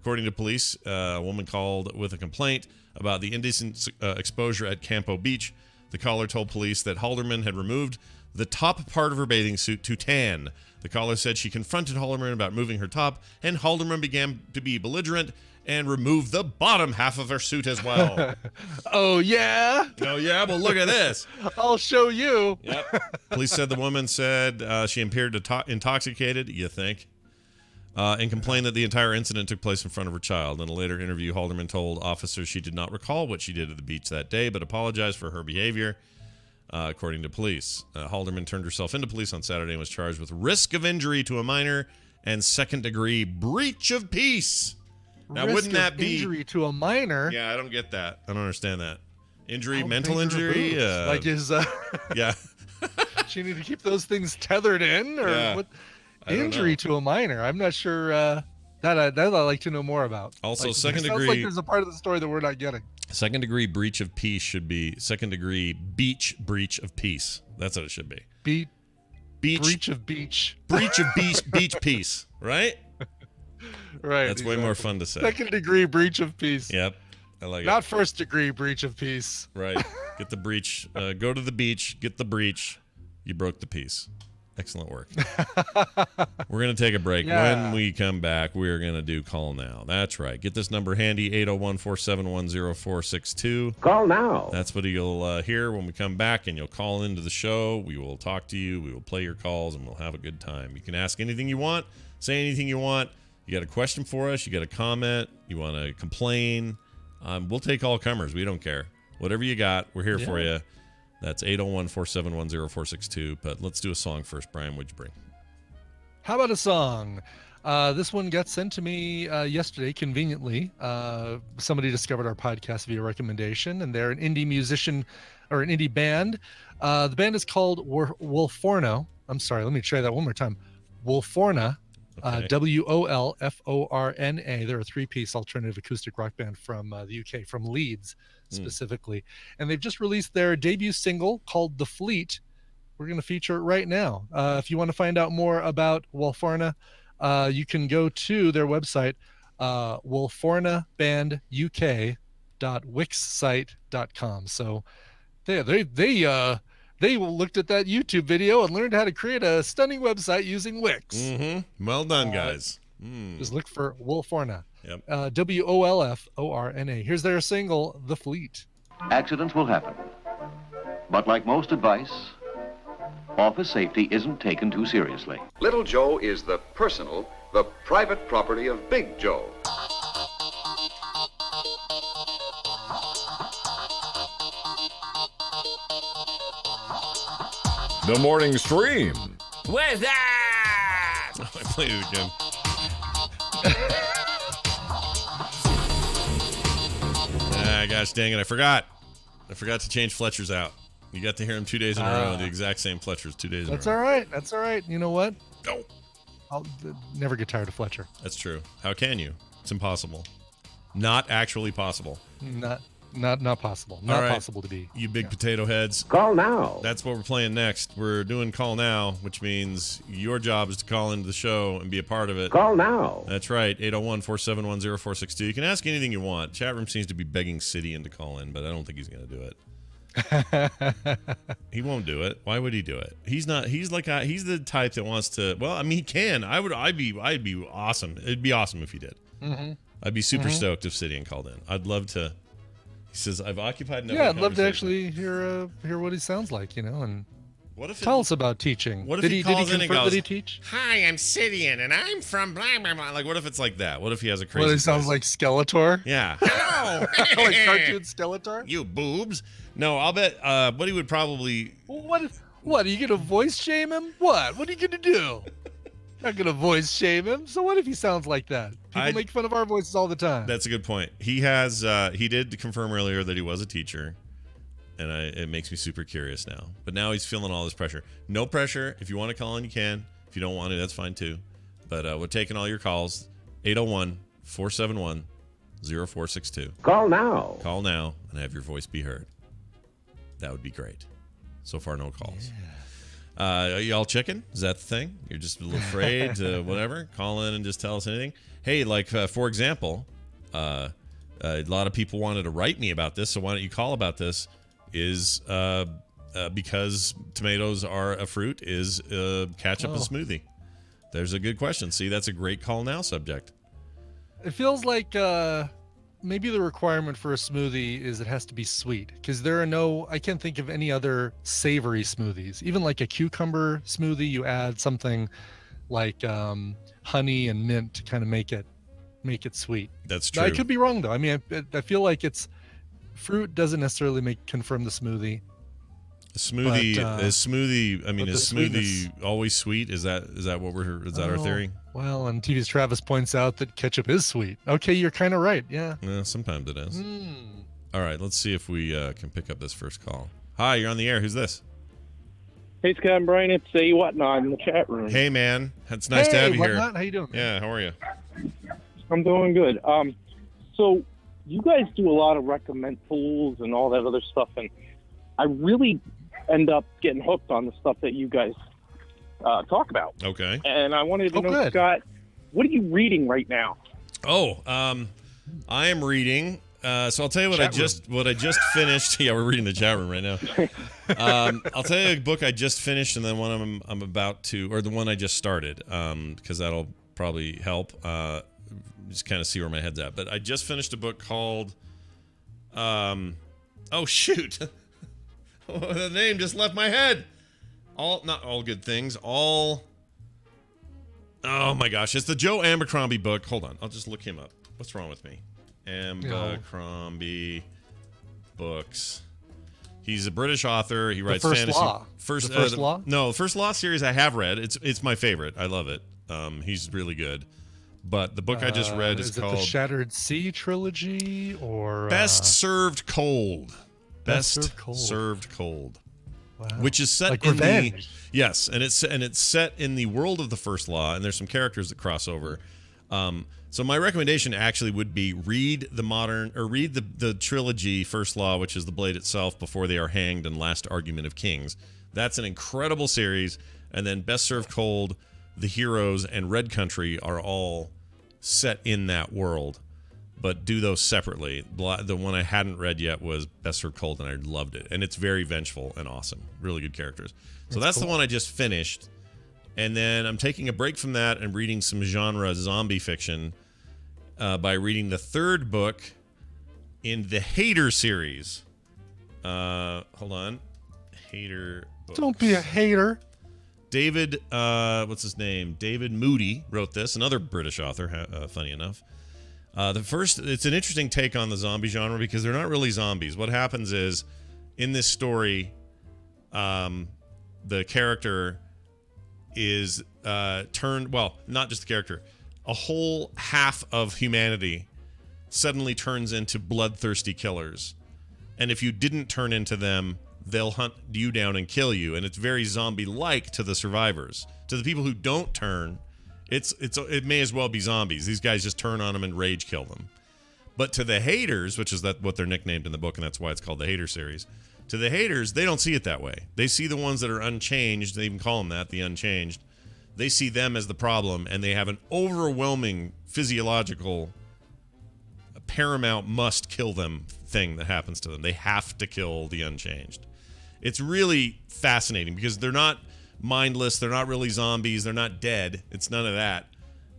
According to police, a woman called with a complaint about the indecent exposure at Campo Beach. The caller told police that Halderman had removed the top part of her bathing suit to tan. The caller said she confronted Halderman about moving her top, and Halderman began to be belligerent and removed the bottom half of her suit as well. Oh, yeah? Oh, yeah? Well, look at this. I'll show you. Yep. Police said the woman said she appeared intoxicated, you think, and complained that the entire incident took place in front of her child. In a later interview, Halderman told officers she did not recall what she did at the beach that day, but apologized for her behavior, according to police. Halderman turned herself into police on Saturday and was charged with risk of injury to a minor and second-degree breach of peace. Now, Risk wouldn't that of be injury to a minor? Yeah, I don't get that. I don't understand that. Injury, How mental big are her injury. boobs? Like is Yeah. she need to keep those things tethered in, or Yeah. what? I don't Injury know. to a minor. I'm not sure. That I'd like to know more about. Also, like, second it sounds degree- like there's a part of the story that we're not getting. Second-degree breach of peace should be second-degree beach breach of peace. That's what it should be. Breach of beach. Breach of beach peace. Right? Right. That's way more fun to say. Second degree breach of peace. Yep. I like Not first degree breach of peace. it. Right. Get the breach. Go to the beach. Get the breach. You broke the peace. Excellent work. We're going to take a break. Yeah. When we come back, we're going to do Call Now. That's right. Get this number handy, 801-471-0462. Call now. That's what you'll hear when we come back, and you'll call into the show. We will talk to you. We will play your calls, and we'll have a good time. You can ask anything you want, say anything you want. You got a question for us, you got a comment, you want to complain. We'll take all comers. We don't care. Whatever you got, we're here for you. That's 801-471-0462. But let's do a song first. Brian, what'd you bring? How about a song? This one got sent to me yesterday, conveniently. Somebody discovered our podcast via recommendation, and they're an indie musician or an indie band. The band is called Wolforno. I'm sorry, let me try that one more time. Wolforna. Okay. Wolforna. They're a three-piece alternative acoustic rock band from the UK, from Leeds specifically. And they've just released their debut single called The Fleet. We're going to feature it right now. If you want to find out more about Wolforna, you can go to their website, wolfornabanduk.wixsite.com. So they looked at that YouTube video and learned how to create a stunning website using Wix. Mm-hmm. Well done, guys. Just look for Wolforna. Yep. Wolforna. Here's their single, The Fleet. Accidents will happen. But like most advice, office safety isn't taken too seriously. Little Joe is the personal, the private property of Big Joe. The morning stream. Where's that? I played it again. Gosh dang it, I forgot to change Fletcher's out. You got to hear him 2 days in a row, the exact same Fletcher's 2 days in a row. That's all right. You know what? No. I'll never get tired of Fletcher. That's true. How can you? It's impossible. Not actually possible. Not not possible. All Not right. possible to be. You big potato heads. Call now. That's what we're playing next. We're doing Call Now, which means your job is to call into the show and be a part of it. Call now. That's right, 801-471-0462. You can ask anything you want. Chat room seems to be begging Sidian to call in, but I don't think he's going to do it. He won't do it. Why would he do it? He's not. He's like he's the type that wants to. Well, I mean, he can. I'd be awesome. It'd be awesome if he did. Mm-hmm. I'd be super stoked if Sidian called in. I'd love to. He says, "I've occupied enough." Yeah, I'd love to actually hear what he sounds like, and What if tell us about teaching. What if did he he calls in and confirm goes, that he teach? "Hi, I'm Sidian, and I'm from blah blah blah." Like, what if it's like that? What if he has a crazy? What, he sounds voice? like Skeletor? Yeah. Hello. Like cartoon Skeletor? You boobs. No, I'll bet. What he would probably. What? Are you gonna voice shame him? What are you gonna do? Not gonna voice shame him. So what if he sounds like that? People make fun of our voices all the time. That's a good point. He has. He did confirm earlier that he was a teacher, and it makes me super curious now. But now he's feeling all this pressure. No pressure. If you want to call in, you can. If you don't want to, that's fine too. But we're taking all your calls. 801-471-0462. Call now. Call now and have your voice be heard. That would be great. So far, no calls. Are y'all chicken? Is that the thing? You're just a little afraid to whatever? Call in and just tell us anything? Hey, like, for example, a lot of people wanted to write me about this, so why don't you call about this? Is because tomatoes are a fruit, is ketchup a smoothie? There's a good question. See, that's a great call now subject. It feels like maybe the requirement for a smoothie is it has to be sweet, because I can't think of any other savory smoothies. Even like a cucumber smoothie, you add something like honey and mint to kind of make it sweet. That's true. I could be wrong though. I mean, I feel like fruit doesn't necessarily confirm the smoothie. A smoothie, I mean, is smoothie sweetness. Always sweet? Is that our theory? Well, and TV's Travis points out that ketchup is sweet. Okay, you're kind of right. Yeah. Sometimes it is. All right, let's see if we can pick up this first call. Hi, you're on the air. Who's this? Hey, Scott and Brian, it's Whatnot in the chat room. Hey, man. It's nice to have you here. Whatnot? How you doing? Yeah, how are you? I'm doing good. So you guys do a lot of recommend tools and all that other stuff, and I really end up getting hooked on the stuff that you guys talk about. Okay. And I wanted to know, Scott, what are you reading right now? I am reading. So I'll tell you what I just finished. Yeah, we're reading the chat room right now. I'll tell you a book I just finished, and then one I'm about to, or the one I just started, because that'll probably help. Just kind of see where my head's at. But I just finished a book called. Oh shoot. The name just left my head. Not all good things. Oh my gosh, it's the Joe Abercrombie book. Hold on, I'll just look him up. What's wrong with me? Abercrombie books. He's a British author. He writes First fantasy. Law. First Law? No, the First Law series I have read. It's my favorite. I love it. He's really good. But the book I just read is called the Shattered Sea trilogy, or Best Served Cold. Best Served Cold. Wow. Which is set like in Revenge. Yes, and it's set in the world of the First Law, and there's some characters that cross over. So my recommendation actually would be read the trilogy First Law, which is The Blade Itself, Before They Are Hanged, and Last Argument of Kings. That's an incredible series. And then Best Served Cold, The Heroes, and Red Country are all set in that world. But do those separately. The one I hadn't read yet was Best Served Cold, and I loved it. And it's very vengeful and awesome. Really good characters. So that's cool. The one I just finished. And then I'm taking a break from that and reading some genre zombie fiction by reading the third book in the Hater series. Hold on. Hater books. Don't be a hater. David, what's his name? David Moody wrote this. Another British author, funny enough. It's an interesting take on the zombie genre because they're not really zombies. What happens is, in this story, the character is turned, well, not just the character, a whole half of humanity suddenly turns into bloodthirsty killers. And if you didn't turn into them, they'll hunt you down and kill you. And it's very zombie-like to the survivors. To the people who don't turn, it may as well be zombies. These guys just turn on them and rage kill them. But to the haters, which is what they're nicknamed in the book, and that's why it's called the Hater series. To the haters, they don't see it that way. They see the ones that are unchanged. They even call them that, the unchanged. They see them as the problem, and they have an overwhelming physiological, paramount must kill them thing that happens to them. They have to kill the unchanged. It's really fascinating because they're not mindless. They're not really zombies. They're not dead. It's none of that.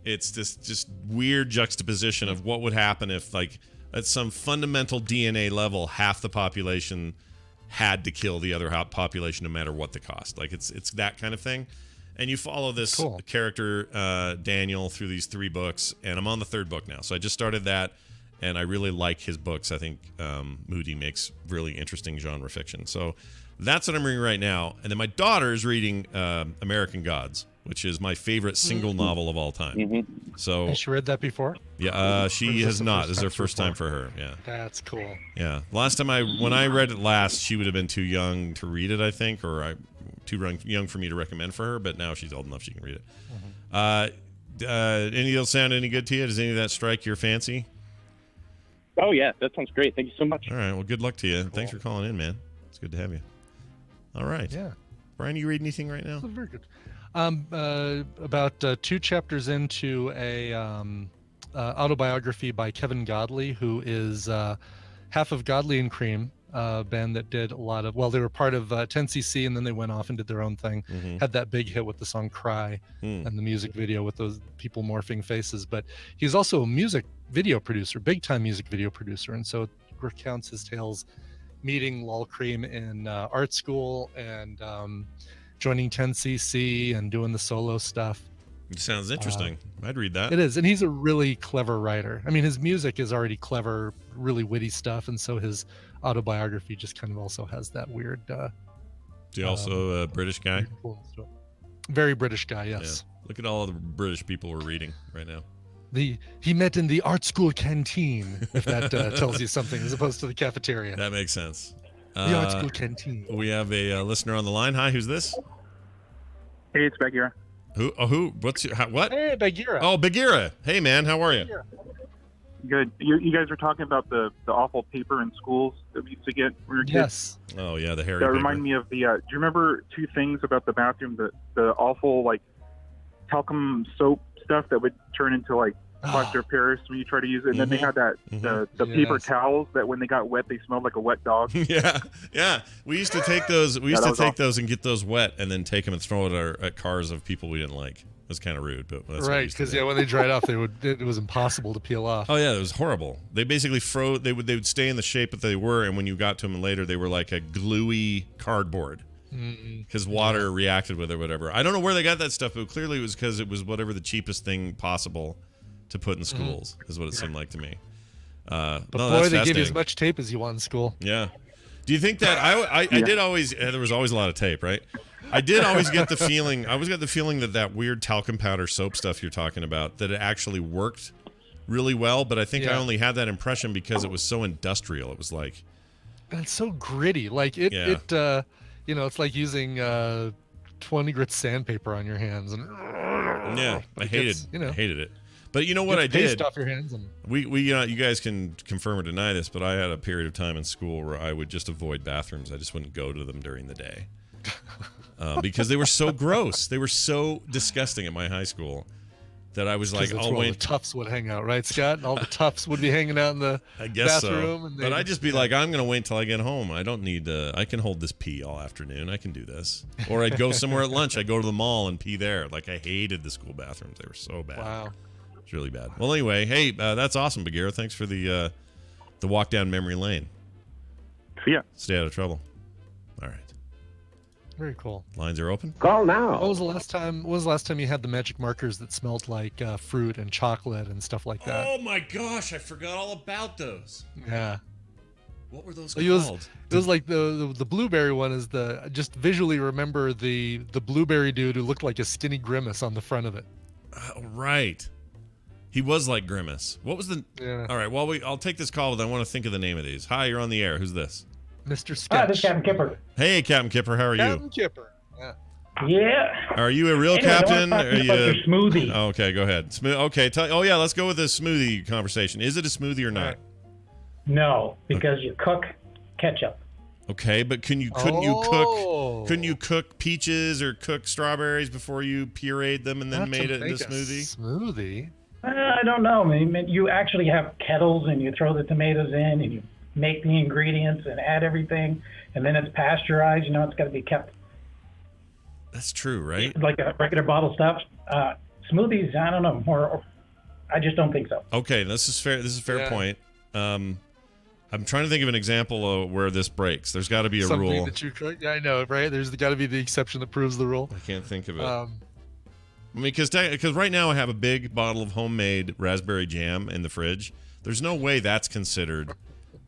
It's this just weird juxtaposition of what would happen if, like, at some fundamental DNA level, half the population had to kill the other population no matter what the cost. Like, it's that kind of thing. And you follow this character, Daniel, through these 3 books, and I'm on the 3rd book now. So I just started that, and I really like his books. I think Moody makes really interesting genre fiction. So that's what I'm reading right now. And then my daughter is reading American Gods, which is my favorite single novel of all time. So has she read that before? Yeah, she has not. This is her first time for her. Yeah, that's cool. Yeah, last time when I read it last, she would have been too young to read it, I think, or too young for me to recommend for her. But now she's old enough she can read it. Any of those sound any good to you? Does any of that strike your fancy? Oh yeah, that sounds great. Thank you so much. All right, well, good luck to you. Cool. Thanks for calling in, man. It's good to have you. All right. Yeah. Brian, you read anything right now? Very good. About 2 chapters into a autobiography by Kevin Godley, who is half of Godley and Cream, band that did a lot of, they were part of 10cc, and then they went off and did their own thing. Had that big hit with the song Cry and the music video with those people morphing faces. But he's also a music video producer, big time music video producer. And so it recounts his tales meeting Lol Cream in art school and joining 10cc and doing the solo stuff. It sounds interesting. I'd read that. It is, and he's a really clever writer. I mean, his music is already clever, really witty stuff, and so his autobiography just kind of also has that weird. Is he also a British guy? Very British guy, yes. Yeah. Look at all the British people we're reading right now. He met in the art school canteen, if that tells you something, as opposed to the cafeteria. That makes sense. The art school canteen. We have a listener on the line. Hi, who's this? Hey, it's Bagheera. Who? Oh, who? What? Hey, Bagheera. Oh, Bagheera. Hey, man, how are you? Good. You guys were talking about the awful paper in schools that we used to get when we were kids. Yes. Oh yeah, the hairy. That paper. reminded me of the. Do you remember 2 things about the bathroom? The awful like talcum soap stuff that would turn into like plaster of Paris when you try to use it, and then they had that the paper towels that when they got wet they smelled like a wet dog. yeah. We used to take those. We used to take those and get those wet, and then take them and throw it at cars of people we didn't like. It was kind of rude, but that's right, because when they dried off, it was impossible to peel off. Oh yeah, it was horrible. They basically froze. They would stay in the shape that they were, and when you got to them later, they were like a gluey cardboard because water reacted with it or whatever. I don't know where they got that stuff, but clearly it was because it was whatever the cheapest thing possible to put in schools is what it seemed like to me. But boy, they give you as much tape as you want in school. Yeah. Do you think that I did always? There was always a lot of tape, right? I did always get the feeling. I always got the feeling that weird talcum powder soap stuff you're talking about, that it actually worked really well. But I think I only had that impression because it was so industrial. It was like, and it's so gritty. Like it it's like using 20 grit sandpaper on your hands, and I hated it. But you know what I did? Paste off your hands and we you guys can confirm or deny this, but I had a period of time in school where I would just avoid bathrooms. I just wouldn't go to them during the day because they were so gross. They were so disgusting at my high school that I was like, I'll wait. All the toughs would hang out, right, Scott? All the toughs would be hanging out in the bathroom. So. But I'd just be like, I'm going to wait till I get home. I don't need to. I can hold this pee all afternoon. I can do this. Or I'd go somewhere at lunch. I'd go to the mall and pee there. Like, I hated the school bathrooms. They were so bad. Wow. It's really bad. Well, anyway, hey, that's awesome, Bagheera. Thanks for the walk down memory lane. Yeah. Stay out of trouble. All right. Very cool. Lines are open. Call now. When was the last time you had the magic markers that smelled like fruit and chocolate and stuff like that? Oh my gosh, I forgot all about those. Yeah. What were those called? It was like the blueberry one is just visually remember the blueberry dude who looked like a skinny Grimace on the front of it. Right. He was like Grimace. What was the? Yeah. All right. Well, I'll take this call, but I want to think of the name of these. Hi, you're on the air. Who's this? Mr. Sketch. Hi, this is Captain Kipper. Hey, Captain Kipper. How are you? Captain Kipper. Yeah. Yeah. Are you a real Anyway, I captain? wanna talk Are you about your smoothie. Okay, go ahead. Okay, yeah, let's go with the smoothie conversation. Is it a smoothie or not? No, because you cook ketchup. Okay, but couldn't you cook peaches or cook strawberries before you pureed them and then made it into smoothie? Smoothie? I don't know. I mean, you actually have kettles and you throw the tomatoes in and you make the ingredients and add everything, and then it's pasteurized. You know, it's got to be kept That's true, right? like a regular bottle stuff. Smoothies, I don't know. I just don't think so. Okay, this is fair. This is a fair point. I'm trying to think of an example of where this breaks. There's got to be a Something rule. that you could, yeah, I know, right? There's got to be the exception that proves the rule. I can't think of it. I mean, because right now I have a big bottle of homemade raspberry jam in the fridge. There's no way that's considered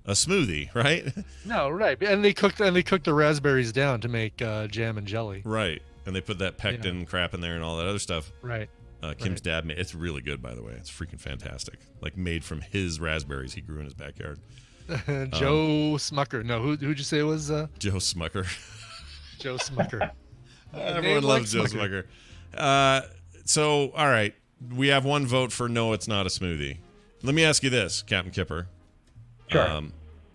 a smoothie, right? No, right. And they cooked the raspberries down to make jam and jelly. Right. And they put that pectin crap in there and all that other stuff. Right. Kim's dad made it's really good, by the way. It's freaking fantastic. Like made from his raspberries he grew in his backyard. Joe Smucker. No, who'd you say it was? Joe Smucker. Joe Smucker. Everyone loves Joe Smucker. So, all right. We have one vote for no, it's not a smoothie. Let me ask you this, Captain Kipper. Sure.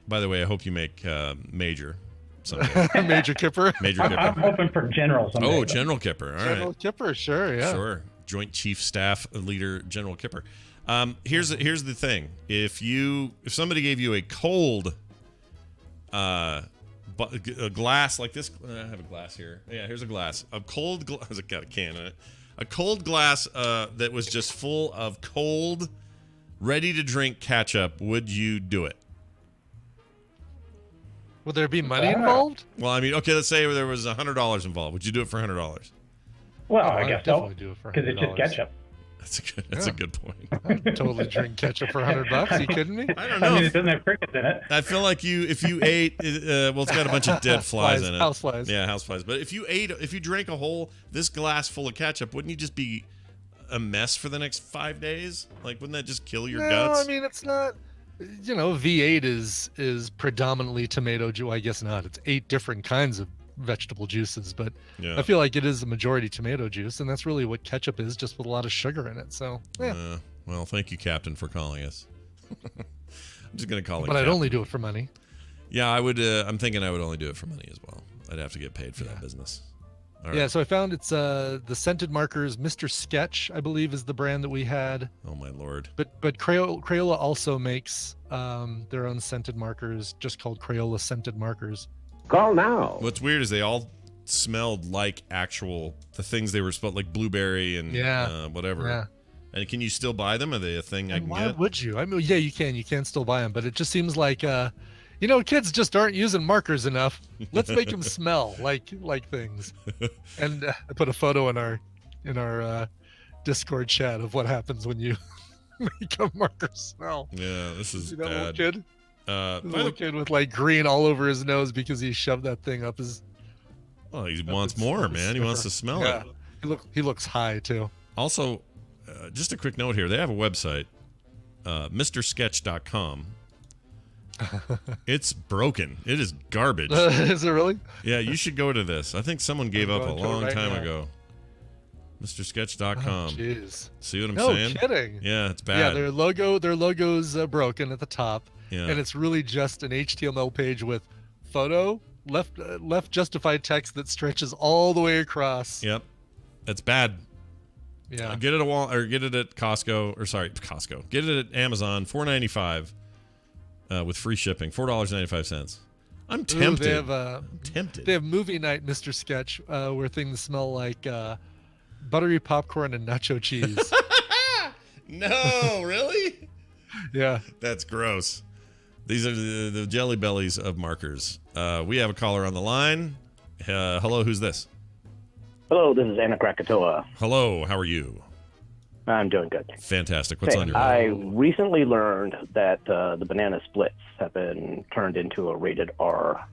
By the way, I hope you make Major someday. Major Kipper? Major Kipper. I'm hoping for General someday. Oh, General Kipper. All right. General Kipper, sure, yeah. Sure. Joint Chief Staff Leader General Kipper. Here's the thing. If somebody gave you a cold a glass like this, I have a glass here. Yeah, here's a glass. A cold glass. It's got a can in it. A cold glass that was just full of cold, ready to drink ketchup. Would you do it? Would there be money involved? Well, I mean, okay, let's say there was $100 involved. Would you do it for $100? Well, I guess so. Definitely do it for because it's just ketchup. That's a good point. I'd totally drink ketchup for $100. Are you kidding me? I don't know. I mean, it doesn't have crickets in it. I feel like if you ate, well, it's got a bunch of dead flies in it. House flies. Yeah, house flies. But if you drank this glass full of ketchup, wouldn't you just be a mess for the next 5 days? Like, wouldn't that just kill your guts? No, I mean, it's not. You know, V8 is predominantly tomato juice. I guess not. It's 8 different kinds of vegetable juices, but yeah. I feel like it is the majority tomato juice, and that's really what ketchup is, just with a lot of sugar in it. So, yeah. Well, thank you, Captain, for calling us. I'm just gonna call it. But I'd only do it for money. Yeah, I would. I'm thinking I would only do it for money as well. I'd have to get paid for that business. All right. Yeah, so I found it's the scented markers. Mr. Sketch, I believe, is the brand that we had. Oh my lord! But Crayola also makes their own scented markers, just called Crayola scented markers. Call now. What's weird is they all smelled like the things they were supposed, like blueberry and whatever. Yeah. And can you still buy them? Are they a thing I can Why get? would you? I mean, yeah, you can. You can still buy them, but it just seems like, kids just aren't using markers enough. Let's make them smell like things. And I put a photo in our Discord chat of what happens when you make a marker smell. Yeah, this is that bad. little kid? Little kid with like green all over his nose because he shoved that thing up his. Well, he wants more, man. He wants to smell it. He looks high too. Also, just a quick note here. They have a website, MrSketch.com. It's broken. It is garbage. Is it really? Yeah, you should go to this. I think someone gave up a long time ago. MrSketch.com. Jeez. See what I'm no saying? No kidding. Yeah, it's bad. Yeah, their logo's broken at the top, yeah. And it's really just an HTML page with photo, left justified text that stretches all the way across. Yep, it's bad. Yeah. Get it get it at Costco. Get it at Amazon, $4.95 with free shipping, $4.95. I'm tempted. I'm tempted. They have movie night, Mr. Sketch, where things smell like buttery popcorn and nacho cheese. No, really? Yeah. That's gross. These are the jelly bellies of markers. We have a caller on the line. Hello, who's this? Hello, this is Anna Krakatoa. Hello, how are you? I'm doing good. Fantastic. What's on your I recently learned that the Banana Splits have been turned into a rated R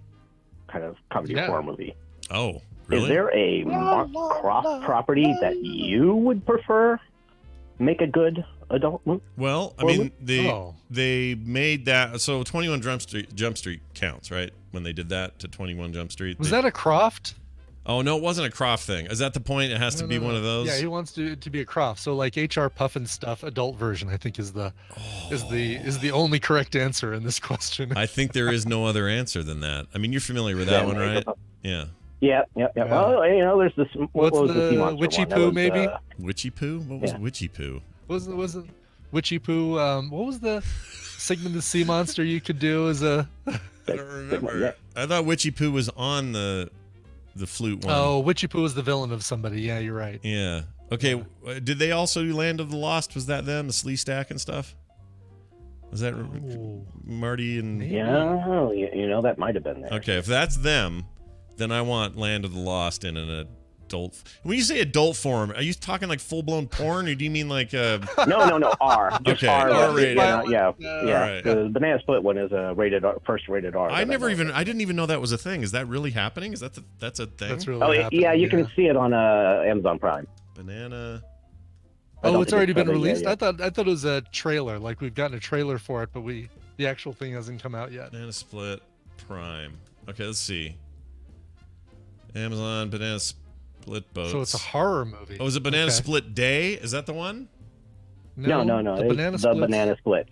kind of comedy horror movie. Oh, really? Is there a Mark Croft property that you would prefer make a good adult movie? Well, I mean, they made that, so 21 Jump Street counts, right? When they did that to 21 Jump Street. Was that a Croft? Oh no, it wasn't a Croft thing. Is that the point? It has to be one of those. Yeah, he wants to be a Croft. So like HR Puffin stuff, adult version, I think is the only correct answer in this question. I think there is no other answer than that. I mean, you're familiar with that one, right? Yeah. Yeah. Well, there's this. What was the sea monster Witchy one? That Poo, was, maybe? Witchy Poo? What was Witchy Poo? Was it Witchy Poo? What was the Sigmund the Sea Monster you could do as a? I don't remember. I thought Witchy Poo was on the flute one. Oh, Witchy Poo was the villain of somebody. Yeah, you're right. Yeah. Okay. Did they also do Land of the Lost? Was that them? The Slee Stack and stuff? Was that Marty and? Yeah, that might have been there. Okay, if that's them, then I want Land of the Lost in an adult. When you say adult form, are you talking like full blown porn, or do you mean like No, R. Just Okay, R. R-rated. Yeah. Right. The Banana Split one is a first rated R. I didn't even know that was a thing. Is that really happening? Is that's a thing? That's really happening. Yeah, you can see it on Amazon Prime. Banana. Oh, it's already been released. Yeah. I thought it was a trailer. Like we've gotten a trailer for it, but the actual thing hasn't come out yet. Banana Split Prime. Okay, let's see. Amazon Banana Split Boats. So it's a horror movie. Oh, is it Banana Okay. Split Day? Is that the one? No. The Banana The Splits. Banana Splits.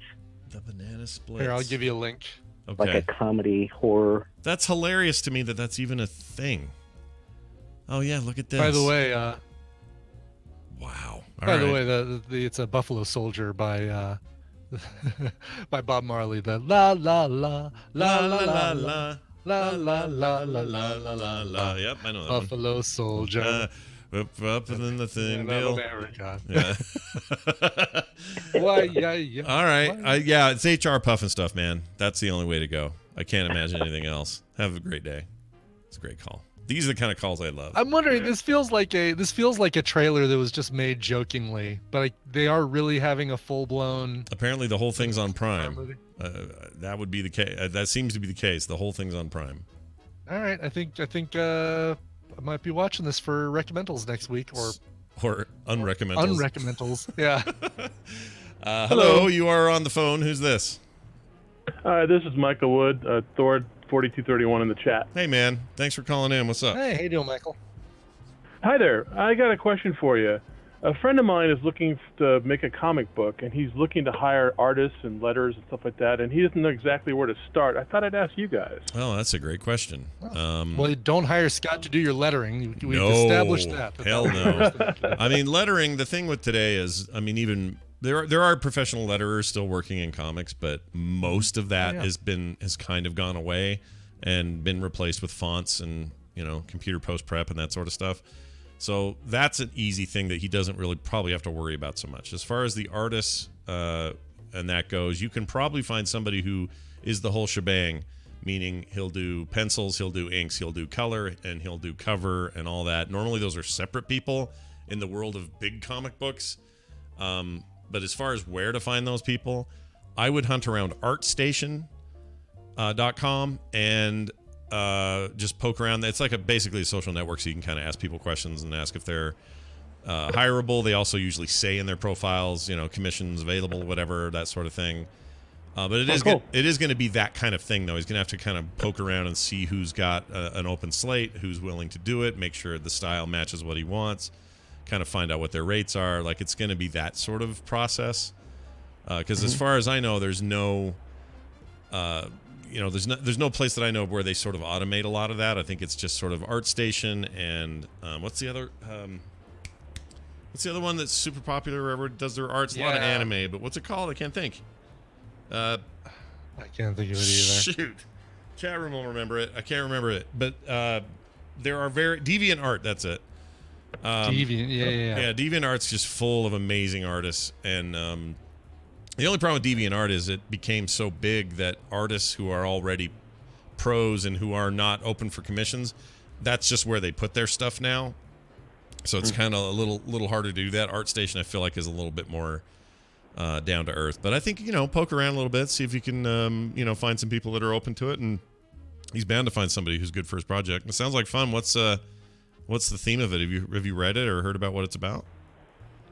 The Banana Splits. Here, I'll give you a link. Okay. Like a comedy horror. That's hilarious to me that's even a thing. Oh yeah, look at this. By the way, wow. By the way, it's a Buffalo Soldier by by Bob Marley. The la la la la la la la la la la la la la la. Yep, I know that Buffalo Soldier. Up and then the thing, Bill. Bill. Yeah. Why? Yeah. All right. Yeah, it's HR Puffin stuff, man. That's the only way to go. I can't imagine anything else. Have a great day. It's a great call. These are the kind of calls I love. I'm wondering. This feels like a trailer that was just made jokingly, but they are really having a full blown. Apparently, the whole thing's on Prime. That would be the case. That seems to be the case. The whole thing's on Prime. All right. I think I might be watching this for recommendals next week or unrecommendals. Unrecommendals. Yeah. Hello, you are on the phone. Who's this? This is Michael Wood, Thor 4231 in the chat. Hey, man. Thanks for calling in. What's up? Hey, how you doing, Michael? Hi there. I got a question for you. A friend of mine is looking to make a comic book, and he's looking to hire artists and letters and stuff like that, and he doesn't know exactly where to start. I thought I'd ask you guys. Oh, that's a great question. Well, don't hire Scott to do your lettering. We've No, established that. Hell no. I mean, lettering, the thing with today is, I mean, even there are professional letterers still working in comics, but most of that has kind of gone away and been replaced with fonts and, computer post prep and that sort of stuff. So that's an easy thing that he doesn't really probably have to worry about so much. As far as the artists and that goes, you can probably find somebody who is the whole shebang, meaning he'll do pencils, he'll do inks, he'll do color, and he'll do cover and all that. Normally those are separate people in the world of big comic books. But as far as where to find those people, I would hunt around artstation.com and just poke around. It's like basically a social network, so you can kind of ask people questions and ask if they're hireable. They also usually say in their profiles, commissions available, whatever, that sort of thing. But it is going to be that kind of thing, though. He's going to have to kind of poke around and see who's got an open slate, who's willing to do it, make sure the style matches what he wants, kind of find out what their rates are. Like, it's going to be that sort of process. Because as far as I know, there's no... there's no place that I know where they sort of automate a lot of that. I think it's just sort of ArtStation and what's the other one that's super popular wherever does their arts? A lot of anime, but what's it called? I can't think. I can't think of it either. Shoot, chat room will remember it. I can't remember it, but there are DeviantArt. That's it. Deviant, yeah. DeviantArt's just full of amazing artists, and the only problem with DeviantArt is it became so big that artists who are already pros and who are not open for commissions, that's just where they put their stuff now. So it's kind of a little harder to do that. ArtStation, I feel like, is a little bit more down to earth. But I think, poke around a little bit, see if you can, find some people that are open to it. And he's bound to find somebody who's good for his project. It sounds like fun. What's the theme of it? Have you read it or heard about what it's about?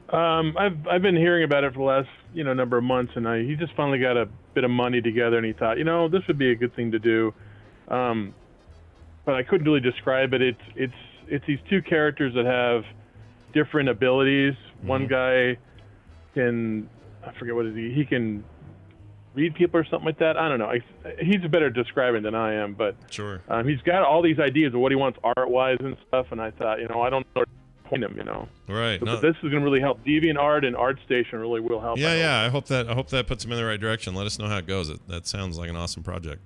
I've been hearing about it for the last number of months, and he just finally got a bit of money together, and he thought this would be a good thing to do, but I couldn't really describe it. it's these two characters that have different abilities. One guy can, I forget what it is, he can read people or something like that. I don't know. He's better at describing than I am, but sure. He's got all these ideas of what he wants art-wise and stuff, and I thought, I don't know where to point him, Right. But this is going to really help. DeviantArt and ArtStation really will help. Yeah. I hope that puts him in the right direction. Let us know how it goes. That sounds like an awesome project.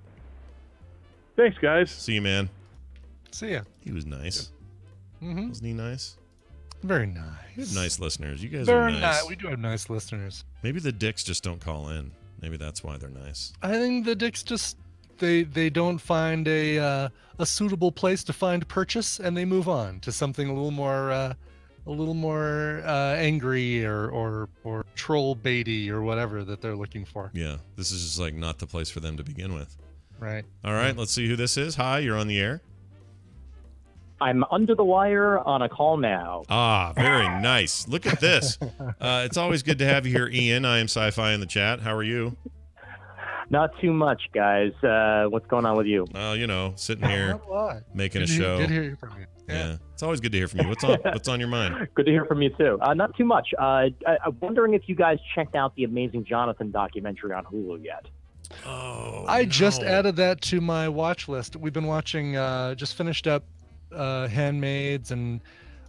Thanks, guys. See you, man. See ya. He was nice. Mm-hmm. Wasn't he nice? Very nice. We have nice listeners. You guys Very are nice. We do have nice listeners. Maybe the dicks just don't call in. Maybe that's why they're nice. I think the dicks just they don't find a suitable place to find purchase, and they move on to something a little more angry or troll baity or whatever that they're looking for. Yeah, this is just like not the place for them to begin with. Right. All right, let's see who this is. Hi, you're on the air. I'm under the wire on a call now. Ah, very nice. Look at this. It's always good to have you here, Ian. I am Sci-Fi in the chat. How are you? Not too much, guys. What's going on with you? Oh, sitting here making a show. Good to hear from you. Yeah, it's always good to hear from you. What's on your mind? Good to hear from you too. Not too much. I'm wondering if you guys checked out the Amazing Jonathan documentary on Hulu yet. Oh, I just added that to my watch list. We've been watching. Just finished up Handmaids, and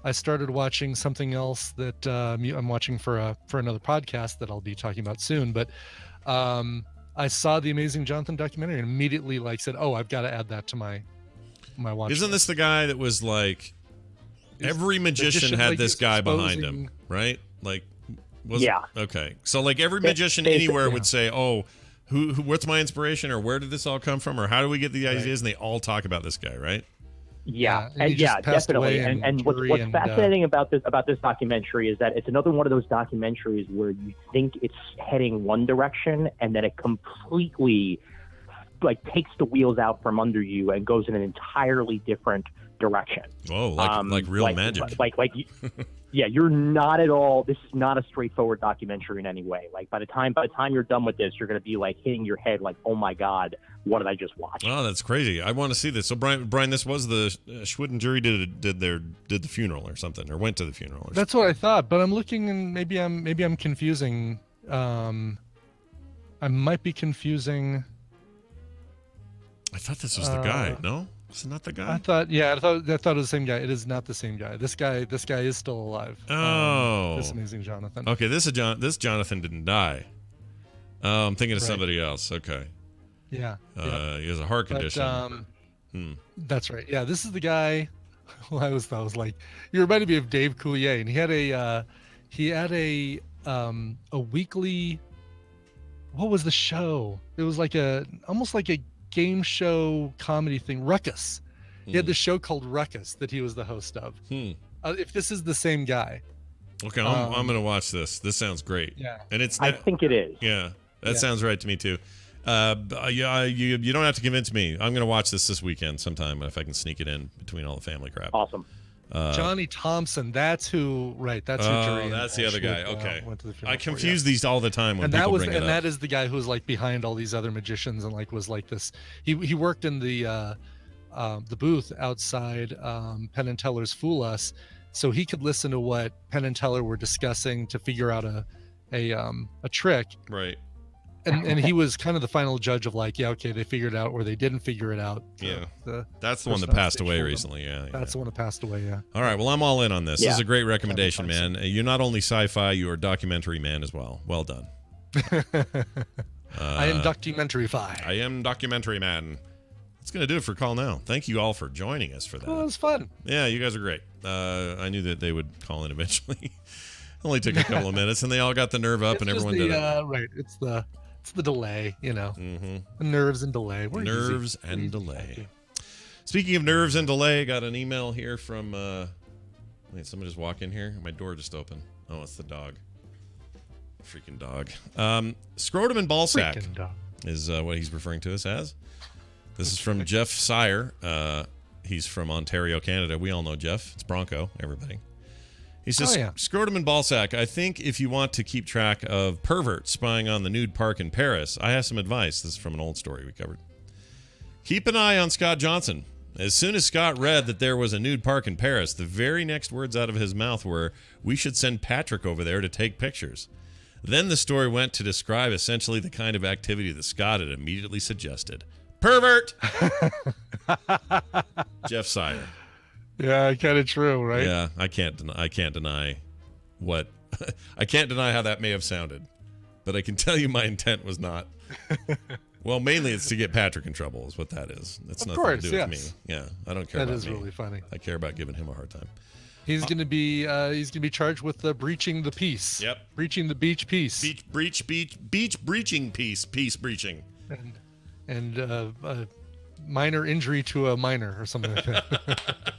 I started watching something else that I'm watching for another podcast that I'll be talking about soon. But I saw the Amazing Jonathan documentary and immediately said, "Oh, I've got to add that to my watch." Isn't this the guy that was like every magician had this guy behind him, right? Yeah. Okay, so every magician anywhere would say, "Oh, who what's my inspiration, or where did this all come from, or how do we get the ideas?" And they all talk about this guy, right? Yeah, definitely. And what's fascinating about this documentary is that it's another one of those documentaries where you think it's heading one direction, and then it completely takes the wheels out from under you and goes in an entirely different direction. Oh, like real magic. Yeah, you're not at all. This is not a straightforward documentary in any way. By the time you're done with this, you're going to be hitting your head oh my God, what did I just watch? Oh, that's crazy. I want to see this. So Brian, this was the Schwinn jury did the funeral or something, or went to the funeral. That's what I thought, but I'm looking, and maybe I'm confusing. I might be confusing. I thought this was the guy. No, is it not the guy? I thought it was the same guy. It is not the same guy. This guy is still alive. Oh, this Amazing Jonathan. Okay, this Jonathan didn't die. I'm thinking of somebody else. Okay. Yeah. He has a heart condition. That's right. Yeah, this is the guy. I was like, you reminded me of Dave Coulier, and he had a weekly. What was the show? It was almost like a game show comedy thing. Ruckus. He had this show called Ruckus that he was the host of. If this is the same guy. Okay, I'm gonna watch this. This sounds great. Yeah. And I think it is. Yeah, that sounds right to me too. You don't have to convince me. I'm gonna watch this weekend sometime if I can sneak it in between all the family crap. Awesome. Johnny Thompson. That's who. Right. That's who. Oh, that's the other guy. Okay. I confuse these all the time when people bring it up. That is the guy who was behind all these other magicians and was this. He worked in the booth outside Penn and Teller's Fool Us, so he could listen to what Penn and Teller were discussing to figure out a trick. Right. And he was kind of the final judge of okay, they figured it out or they didn't figure it out. Yeah. That's the one that passed away recently. Yeah. That's the one that passed away. Yeah. All right. Well, I'm all in on this. This is a great recommendation, man. You're not only sci-fi, you're a documentary man as well. Well done. I am documentary-fi. I am documentary man. That's going to do it for Call Now. Thank you all for joining us for that. Well, it was fun. Yeah, you guys are great. I knew that they would call in eventually. Only took a couple of minutes, and they all got the nerve up, and everyone did it. Right. It's the delay, Mm-hmm. The nerves and delay. Nerves and delay. Speaking of nerves and delay, got an email here from. Wait, somebody just walk in here. My door just opened. Oh, it's the dog. Freaking dog. Scrotum and ballsack is what he's referring to us as. This is from Jeff Sire. He's from Ontario, Canada. We all know Jeff. It's Bronco, everybody. He says, Scrotum and ballsack, I think if you want to keep track of perverts spying on the nude park in Paris, I have some advice. This is from an old story we covered. Keep an eye on Scott Johnson. As soon as Scott read that there was a nude park in Paris, the very next words out of his mouth were, "We should send Patrick over there to take pictures." Then the story went to describe essentially the kind of activity that Scott had immediately suggested. Pervert! Jeff Sire. Yeah, kind of true, right? Yeah, I can't deny what I can't deny how that may have sounded, but I can tell you my intent was not. Well, mainly it's to get Patrick in trouble, is what that is. That's nothing to do with me. Yeah, I don't care. That about is me. really funny. I care about giving him a hard time. He's gonna be charged with breaching the peace. Yep. Breaching the beach peace. Beach breaching peace breaching. And minor injury to a minor or something like that.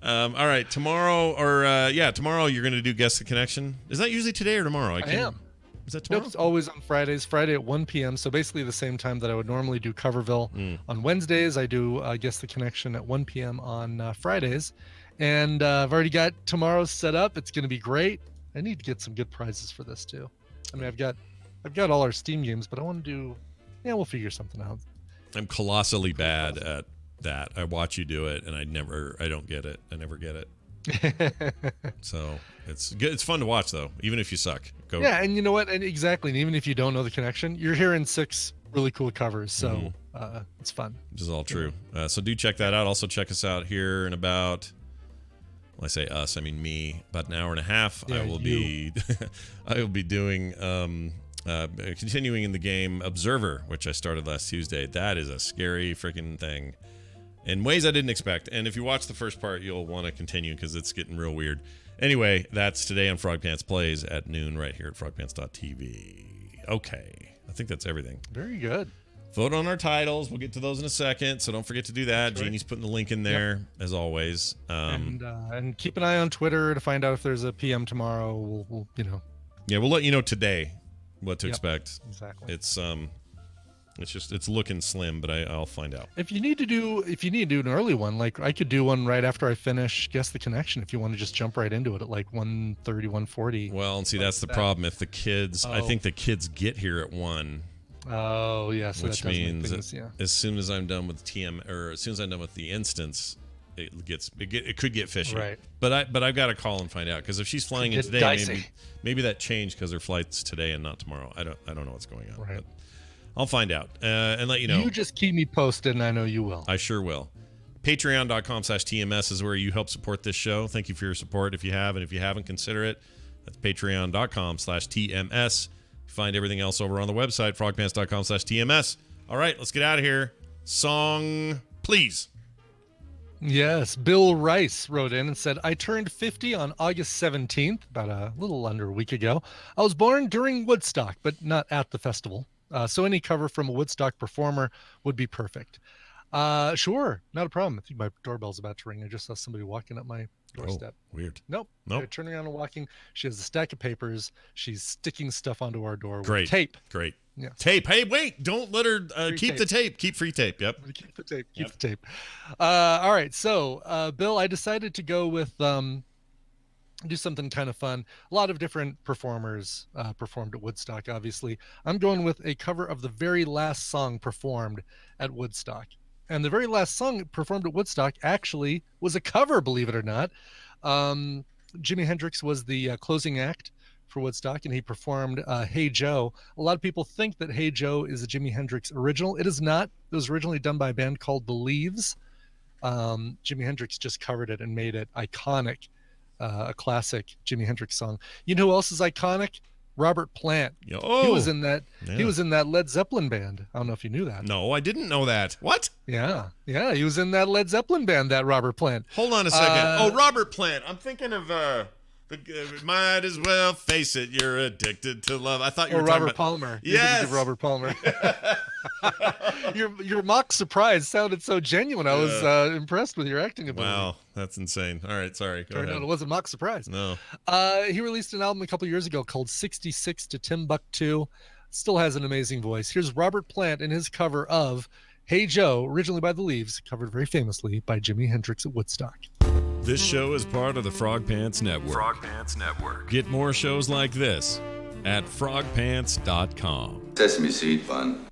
All right, tomorrow tomorrow you're going to do Guess the Connection. Is that usually today or tomorrow? I am. Is that tomorrow? Nope, it's always on Fridays. Friday at 1 p.m. So basically the same time that I would normally do Coverville. On Wednesdays, I do Guess the Connection at 1 p.m. on Fridays. And I've already got tomorrow set up. It's going to be great. I need to get some good prizes for this too. I mean, I've got all our Steam games, but I want to do. Yeah, we'll figure something out. I'm colossally bad at that. I watch you do it, and I don't get it. I never get it. So it's good. It's fun to watch, though, even if you suck. Go. Yeah, and you know what? And exactly. And even if you don't know the connection, you're hearing 6 really cool covers. So it's fun. This is all true. So do check that out. Also check us out here in about. When I say us, I mean me. About an hour and a half. Yeah, I will be doing. Continuing in the game Observer, which I started last Tuesday. That is a scary freaking thing in ways I didn't expect. And if you watch the first part, you'll want to continue because it's getting real weird. Anyway, that's today on Frog Pants Plays at noon right here at frogpants.tv. Okay. I think that's everything. Very good. Vote on our titles. We'll get to those in a second, so don't forget to do that. Right. Jeannie's putting the link in there, as always. And keep an eye on Twitter to find out if there's a PM tomorrow. We'll Yeah, we'll let you know today what to expect. Exactly. It's looking slim, but I'll find out. If you need to do an early one, like I could do one right after I finish Guess the Connection if you want to just jump right into it at like 1:30, 1:40. Well, and see that's the problem. If the kids I think the kids get here at 1. Oh, yeah, so which that does means make things, as soon as I'm done with as soon as I'm done with the instance, it could get fishy. Right. But I've got to call and find out because if she's flying in today, maybe that changed because her flight's today and not tomorrow. I don't know what's going on. Right. But I'll find out and let you know. You just keep me posted, and I know you will. I sure will. Patreon.com/TMS is where you help support this show. Thank you for your support if you have, and if you haven't, consider it. That's Patreon.com/TMS. Find everything else over on the website, frogpants.com/TMS. All right, let's get out of here. Song, please. Yes, Bill Rice wrote in and said, I turned 50 on August 17th, about a little under a week ago. I was born during Woodstock, but not at the festival. So any cover from a Woodstock performer would be perfect. Sure, not a problem. I think my doorbell's about to ring. I just saw somebody walking up my doorstep. Oh, weird. Nope. Turning around and walking. She has a stack of papers. She's sticking stuff onto our door Great. with tape. Great. Yeah. Tape. Hey, wait. Don't let her keep the tape. Keep free tape. Yep. Keep the tape. Keep the tape. All right. So, Bill, I decided to go with do something kind of fun. A lot of different performers performed at Woodstock, obviously. I'm going with a cover of the very last song performed at Woodstock. And the very last song performed at Woodstock actually was a cover, believe it or not. Jimi Hendrix was the closing act for Woodstock, and he performed Hey Joe. A lot of people think that Hey Joe is a Jimi Hendrix original. It is not. It was originally done by a band called The Leaves. Jimi Hendrix just covered it and made it iconic, a classic Jimi Hendrix song. You know who else is iconic? Robert Plant. Oh, he was in that. Yeah. He was in that Led Zeppelin band. I don't know if you knew that. No, I didn't know that. What? Yeah. He was in that Led Zeppelin band. That Robert Plant. Hold on a second. Robert Plant. I'm thinking of might as well face it. You're addicted to love. I thought you were talking Robert about Palmer. Yes, Robert Palmer. Your mock surprise sounded so genuine. I was impressed with your acting ability. Wow, that's insane. All right, sorry. Go ahead. No, it wasn't mock surprise. No. He released an album a couple years ago called 66 to Timbuktu. Still has an amazing voice. Here's Robert Plant in his cover of Hey Joe, originally by The Leaves, covered very famously by Jimi Hendrix at Woodstock. This show is part of the Frog Pants Network. Frog Pants Network. Get more shows like this at frogpants.com. Sesame seed fun.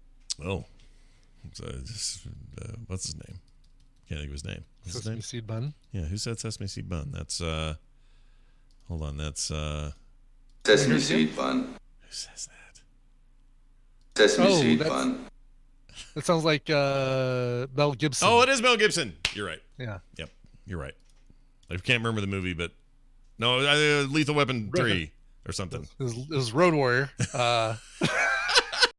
Oh. What's his name? can't think of his name. What's his Sesame name? seed bun. Yeah, who said Sesame Seed Bun? That's hold on, that's Sesame Seed Bun. Who says that? Sesame Seed Bun. That sounds like Mel Gibson. Oh, it is Mel Gibson. You're right. Yeah. Yep. You're right. I can't remember the movie, but no, Lethal Weapon 3 or something. It was Road Warrior.